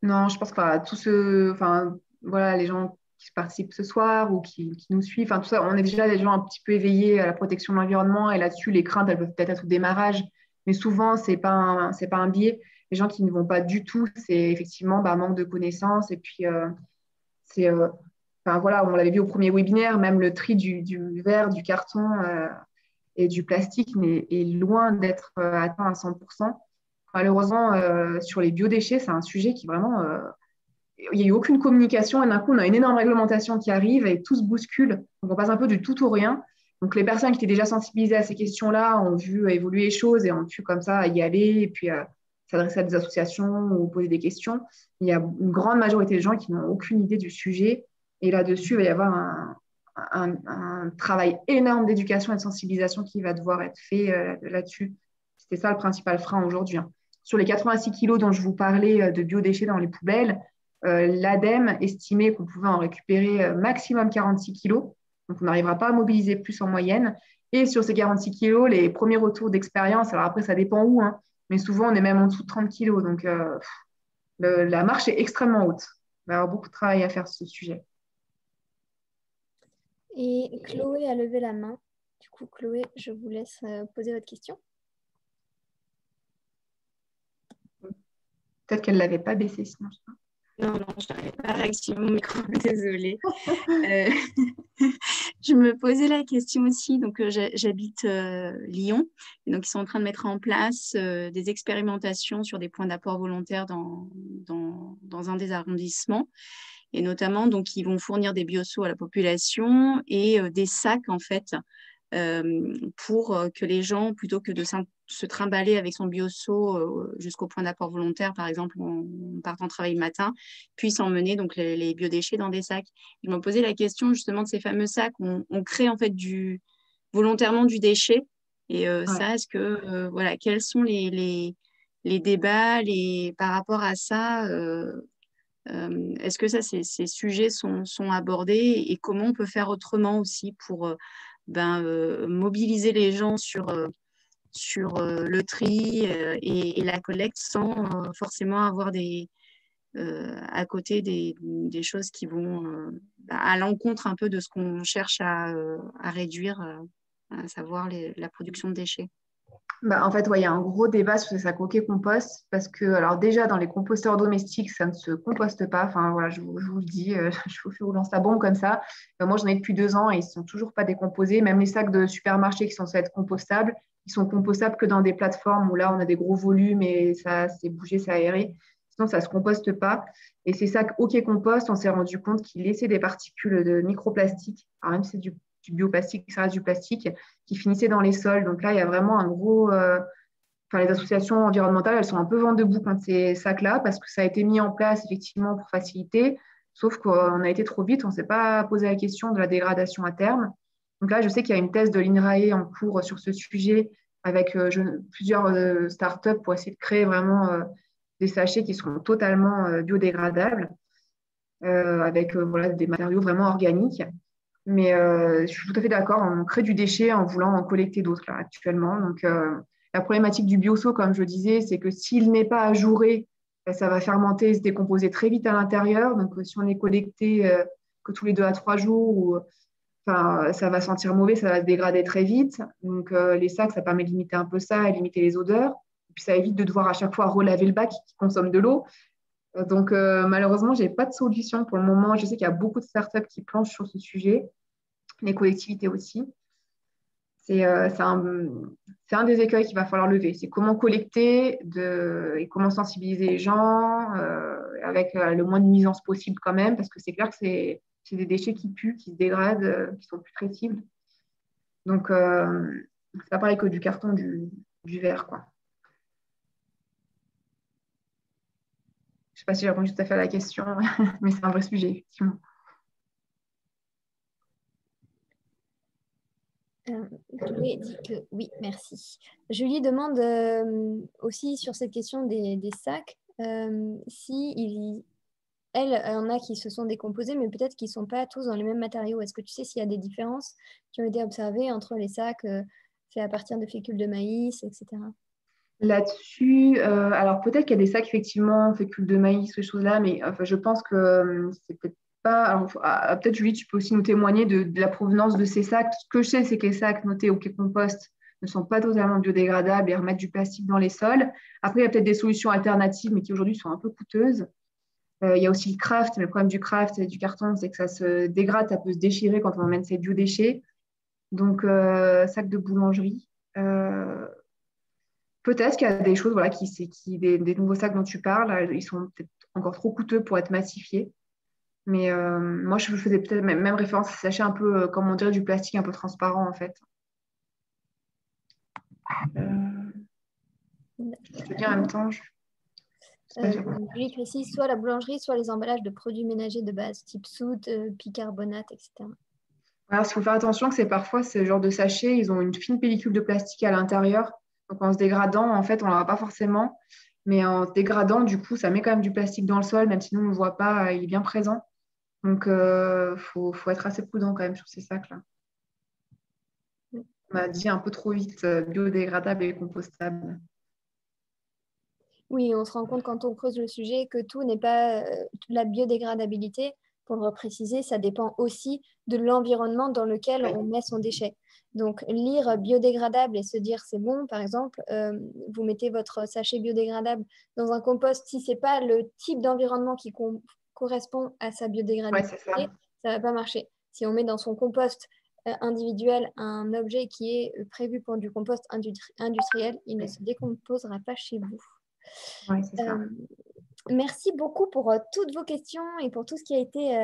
Non, je pense pas. Voilà, les gens qui participent ce soir ou qui nous suivent, tout ça, on est déjà des gens un petit peu éveillés à la protection de l'environnement et là-dessus, les craintes, elles peuvent peut-être être au démarrage, mais souvent, c'est pas un biais. Les gens qui ne vont pas du tout, c'est effectivement manque de connaissances et puis voilà, on l'avait vu au premier webinaire, même le tri du verre, du carton. et du plastique est loin d'être atteint à 100%. Malheureusement, sur les biodéchets, c'est un sujet qui vraiment... il n'y a eu aucune communication et d'un coup, on a une énorme réglementation qui arrive et tout se bouscule. Donc, on passe un peu du tout au rien. Donc, les personnes qui étaient déjà sensibilisées à ces questions-là ont vu évoluer les choses et ont pu comme ça y aller et puis s'adresser à des associations ou poser des questions. Il y a une grande majorité de gens qui n'ont aucune idée du sujet. Et là-dessus, il va y avoir un travail énorme d'éducation et de sensibilisation qui va devoir être fait là-dessus. C'était ça le principal frein aujourd'hui. Hein. Sur les 86 kilos dont je vous parlais de biodéchets dans les poubelles, l'ADEME estimait qu'on pouvait en récupérer maximum 46 kilos. Donc, on n'arrivera pas à mobiliser plus en moyenne. Et sur ces 46 kilos, les premiers retours d'expérience, alors après, ça dépend où, hein, mais souvent, on est même en dessous de 30 kilos. Donc, la marche est extrêmement haute. Il va y avoir beaucoup de travail à faire sur ce sujet. Et Chloé a levé la main. Du coup, Chloé, je vous laisse poser votre question. Peut-être qu'elle ne l'avait pas baissé, sinon. Non, je n'arrivais pas à réactiver mon micro, désolée. Je me posais la question aussi, donc j'habite Lyon, et donc ils sont en train de mettre en place des expérimentations sur des points d'apport volontaires dans un des arrondissements, et notamment donc ils vont fournir des bioseaux à la population et des sacs en fait pour que les gens, plutôt que de se trimballer avec son bioseau jusqu'au point d'apport volontaire, par exemple en partant travailler le matin, puissent emmener donc les biodéchets dans des sacs. Je me posais la question justement de ces fameux sacs. On crée en fait volontairement du déchet. Et ça, est-ce que, voilà, quels sont les débats par rapport à ça est-ce que ces sujets sont abordés et comment on peut faire autrement aussi pour mobiliser les gens sur le tri et la collecte sans forcément avoir à côté des choses qui vont à l'encontre un peu de ce qu'on cherche à réduire, à savoir la production de déchets. En fait, il y a un gros débat sur ces sacs hockey compost parce que, alors déjà, dans les composteurs domestiques, ça ne se composte pas. Enfin, voilà, je vous le dis, je vous lance la bombe comme ça. Moi, j'en ai depuis 2 ans et ils ne sont toujours pas décomposés. Même les sacs de supermarché qui sont censés être compostables, ils sont compostables que dans des plateformes où là, on a des gros volumes et ça s'est bougé, ça a aéré. Sinon, ça ne se composte pas. Et ces sacs hockey compost, on s'est rendu compte qu'ils laissaient des particules de microplastique. Alors, même si c'est du bioplastique, ça reste du plastique, qui finissait dans les sols. Donc là, il y a vraiment un gros... les associations environnementales, elles sont un peu vent debout contre ces sacs-là parce que ça a été mis en place effectivement pour faciliter, sauf qu'on a été trop vite, on ne s'est pas posé la question de la dégradation à terme. Donc là, je sais qu'il y a une thèse de l'INRAE en cours sur ce sujet avec plusieurs startups pour essayer de créer vraiment des sachets qui seront totalement biodégradables avec des matériaux vraiment organiques. Mais je suis tout à fait d'accord, on crée du déchet en voulant en collecter d'autres là, actuellement. Donc, la problématique du bioseau, comme je le disais, c'est que s'il n'est pas ajouré, ça va fermenter et se décomposer très vite à l'intérieur. Donc, si on est collecté que tous les 2 à 3 jours, ça va sentir mauvais, ça va se dégrader très vite. Donc, les sacs, ça permet de limiter un peu ça et limiter les odeurs. Et puis, ça évite de devoir à chaque fois relaver le bac qui consomme de l'eau. Donc, malheureusement, je n'ai pas de solution pour le moment. Je sais qu'il y a beaucoup de startups qui planchent sur ce sujet, les collectivités aussi. C'est un des écueils qu'il va falloir lever. C'est comment collecter et comment sensibiliser les gens avec le moins de nuisances possible quand même, parce que c'est clair que c'est des déchets qui puent, qui se dégradent, qui sont plus traitibles. Donc, c'est pas pareil que du carton, du verre, quoi. Je ne sais pas si j'ai répondu tout à fait à la question, mais c'est un vrai sujet, effectivement. Chloé dit que oui, merci. Julie demande aussi sur cette question des sacs, si elle en a qui se sont décomposés, mais peut-être qu'ils ne sont pas tous dans les mêmes matériaux. Est-ce que tu sais s'il y a des différences qui ont été observées entre les sacs faits à partir de fécule de maïs, etc. Là-dessus, alors peut-être qu'il y a des sacs effectivement fécule de maïs, ces choses-là, mais je pense que c'est peut-être pas. Peut-être Julie, tu peux aussi nous témoigner de la provenance de ces sacs. Ce que je sais, c'est que les sacs notés au compost ne sont pas totalement biodégradables et remettent du plastique dans les sols. Après, il y a peut-être des solutions alternatives, mais qui aujourd'hui sont un peu coûteuses. Il y a aussi le craft, mais le problème du craft et du carton, c'est que ça se dégrade, ça peut se déchirer quand on emmène ces biodéchets. Donc, sac de boulangerie. Peut-être qu'il y a des choses, voilà, des nouveaux sacs dont tu parles, ils sont peut-être encore trop coûteux pour être massifiés. Mais moi, je faisais peut-être même référence à ces sachets un peu, comme on dirait, du plastique un peu transparent, en fait. Je veux dire en même temps, Julie précise soit la boulangerie, soit les emballages de produits ménagers de base, type soude, bicarbonate, etc. Alors, il faut faire attention que c'est parfois ce genre de sachets, ils ont une fine pellicule de plastique à l'intérieur. Donc, en se dégradant, en fait, on ne l'aura pas forcément. Mais en se dégradant, du coup, ça met quand même du plastique dans le sol, même si nous, on ne le voit pas, il est bien présent. Donc, faut être assez prudent quand même sur ces sacs-là. On a dit un peu trop vite biodégradable et compostable. Oui, on se rend compte quand on creuse le sujet que tout n'est pas la biodégradabilité. Pour le préciser, ça dépend aussi de l'environnement dans lequel on met son déchet. Donc, lire biodégradable et se dire c'est bon, par exemple, vous mettez votre sachet biodégradable dans un compost, si ce n'est pas le type d'environnement qui correspond à sa biodégradabilité, ça ne va pas marcher. Si on met dans son compost individuel un objet qui est prévu pour du compost industriel, il ne se décomposera pas chez vous. Oui, c'est ça. Merci beaucoup pour toutes vos questions et pour tout ce qui a été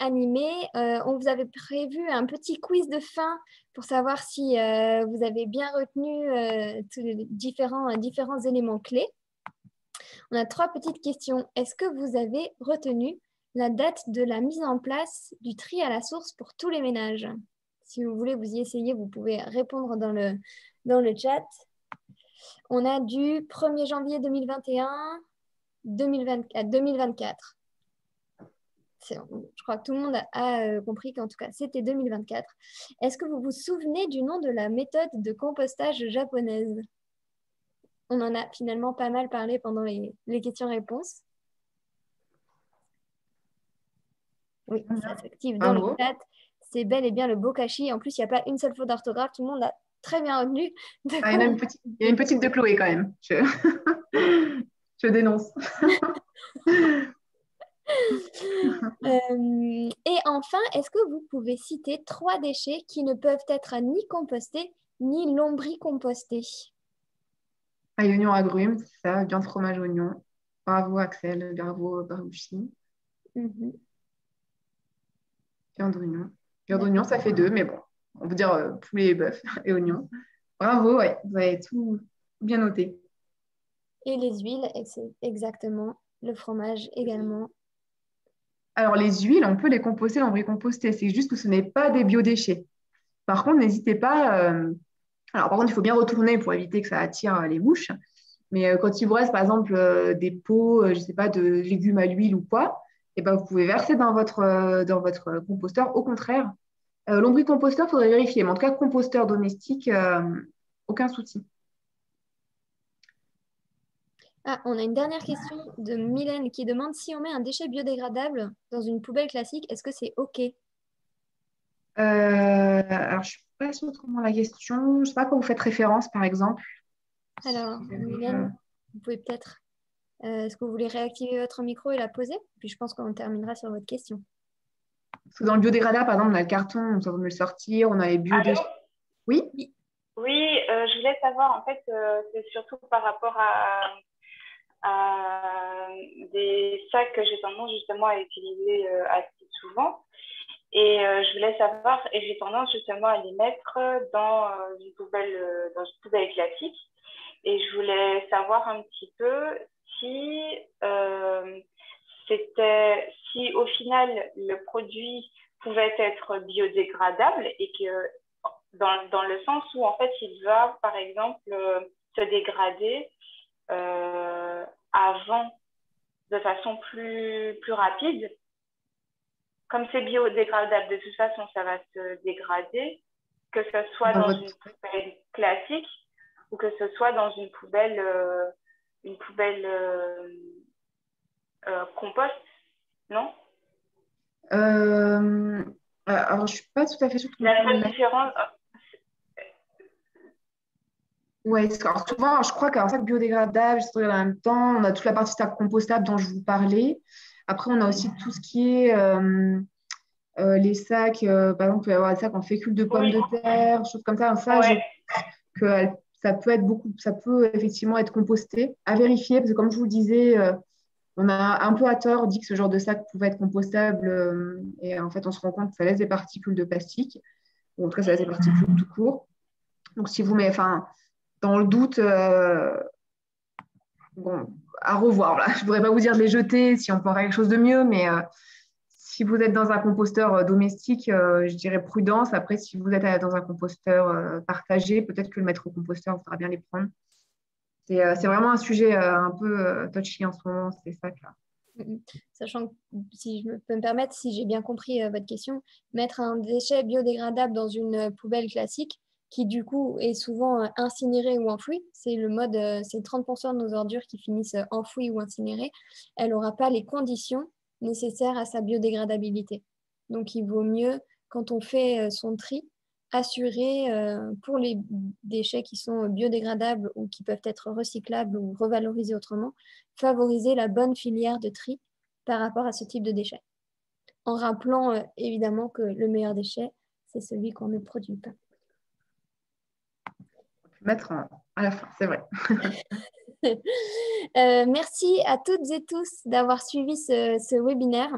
animé. On vous avait prévu un petit quiz de fin pour savoir si vous avez bien retenu tous les différents éléments clés. On a 3 petites questions. Est-ce que vous avez retenu la date de la mise en place du tri à la source pour tous les ménages? Si vous voulez vous y essayer, vous pouvez répondre dans le chat. On a du 1er janvier 2021 à 2024. Je crois que tout le monde a compris qu'en tout cas, c'était 2024. Est-ce que vous vous souvenez du nom de la méthode de compostage japonaise? On en a finalement pas mal parlé pendant les questions-réponses. Oui, ça s'active dans le chat. C'est bel et bien le bokashi. En plus, il n'y a pas une seule faute d'orthographe. Tout le monde a très bien retenu. Il y a une petite de Chloé quand même. Je dénonce. Et enfin, est-ce que vous pouvez citer 3 déchets qui ne peuvent être ni compostés ni lombricompostés? Oignon agrumes, c'est ça, viande, fromage, oignon. Bravo Axel, bravo Barouchi. Viande, oignon. Viande, oignon, ça fait 2, mais bon, on peut dire poulet et bœuf et oignon. Bravo, ouais, vous avez tout bien noté. Et les huiles, exactement. Le fromage également. Alors, les huiles, on peut les composter, lombricomposter. C'est juste que ce n'est pas des biodéchets. Par contre, n'hésitez pas. Alors, par contre, il faut bien retourner pour éviter que ça attire les mouches. Mais quand il vous reste, par exemple, des pots, je ne sais pas, de légumes à l'huile ou quoi, et ben, vous pouvez verser dans votre composteur. Au contraire, lombricomposteur, il faudrait vérifier. Mais en tout cas, composteur domestique, aucun souci. Ah, on a une dernière question de Mylène qui demande si on met un déchet biodégradable dans une poubelle classique, est-ce que c'est OK? Alors, je ne suis pas sûre comment la question. Je ne sais pas à quoi vous faites référence, par exemple. Alors, Mylène, vous pouvez peut-être... est-ce que vous voulez réactiver votre micro et la poser? Puis je pense qu'on terminera sur votre question. Parce que dans le biodégradable, par exemple, on a le carton, ça va me le sortir, on a les biodéchets. Oui? Oui, je voulais savoir, en fait, c'est surtout par rapport à des sacs que j'ai tendance justement à utiliser assez souvent. Et je voulais savoir, et j'ai tendance justement à les mettre dans une poubelle classique. Et je voulais savoir un petit peu si si au final le produit pouvait être biodégradable et que dans le sens où en fait il va par exemple se dégrader avant de façon plus rapide. Comme c'est biodégradable, de toute façon, ça va se dégrader, que ce soit dans une poubelle classique ou que ce soit dans une poubelle compost, non? Alors, je ne suis pas tout à fait sûre. La seule différence... Oui, alors souvent, je crois qu'un sac biodégradable, je en même temps, on a toute la partie sac compostable dont je vous parlais. Après, on a aussi tout ce qui est les sacs, par exemple, il peut y avoir des sacs en fécule de pommes Oui, de terre, choses comme ça. ouais, Ça peut être ça peut effectivement être composté. À vérifier, parce que comme je vous le disais, on a un peu à tort dit que ce genre de sac pouvait être compostable, et en fait, on se rend compte que ça laisse des particules de plastique, ou en tout cas, ça laisse des particules tout court. Donc, si vous mettez, enfin, dans le doute, bon, à revoir. Là. Je ne pourrais pas vous dire de les jeter si on peut faire quelque chose de mieux, mais si vous êtes dans un composteur domestique, je dirais prudence. Après, si vous êtes dans un composteur partagé, peut-être que le maître composteur faudra bien les prendre. C'est vraiment un sujet un peu touchy en ce moment, ces sacs-là. Sachant que, si je peux me permettre, si j'ai bien compris votre question, mettre un déchet biodégradable dans une poubelle classique, qui du coup est souvent incinérée ou enfouie, c'est le mode, c'est 30% de nos ordures qui finissent enfouies ou incinérées, elle n'aura pas les conditions nécessaires à sa biodégradabilité. Donc il vaut mieux, quand on fait son tri, assurer pour les déchets qui sont biodégradables ou qui peuvent être recyclables ou revalorisés autrement, favoriser la bonne filière de tri par rapport à ce type de déchets. En rappelant évidemment que le meilleur déchet, c'est celui qu'on ne produit pas. Mettre à la fin, c'est vrai. Merci à toutes et tous d'avoir suivi ce webinaire.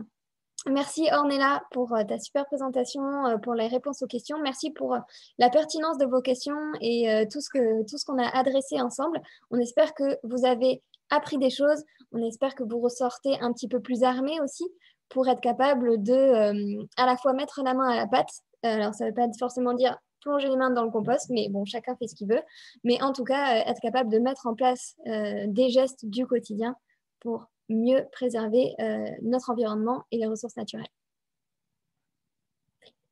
Merci Ornella pour ta super présentation, pour les réponses aux questions. Merci pour la pertinence de vos questions et tout ce qu'on a adressé ensemble. On espère que vous avez appris des choses. On espère que vous ressortez un petit peu plus armés aussi pour être capable de à la fois mettre la main à la pâte. Alors, ça ne veut pas forcément dire plonger les mains dans le compost, mais bon, chacun fait ce qu'il veut. Mais en tout cas, être capable de mettre en place des gestes du quotidien pour mieux préserver notre environnement et les ressources naturelles.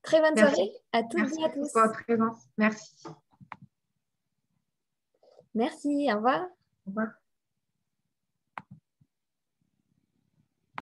Très bonne soirée à toutes et à tous. Merci pour votre présence. Merci. Merci, au revoir. Au revoir.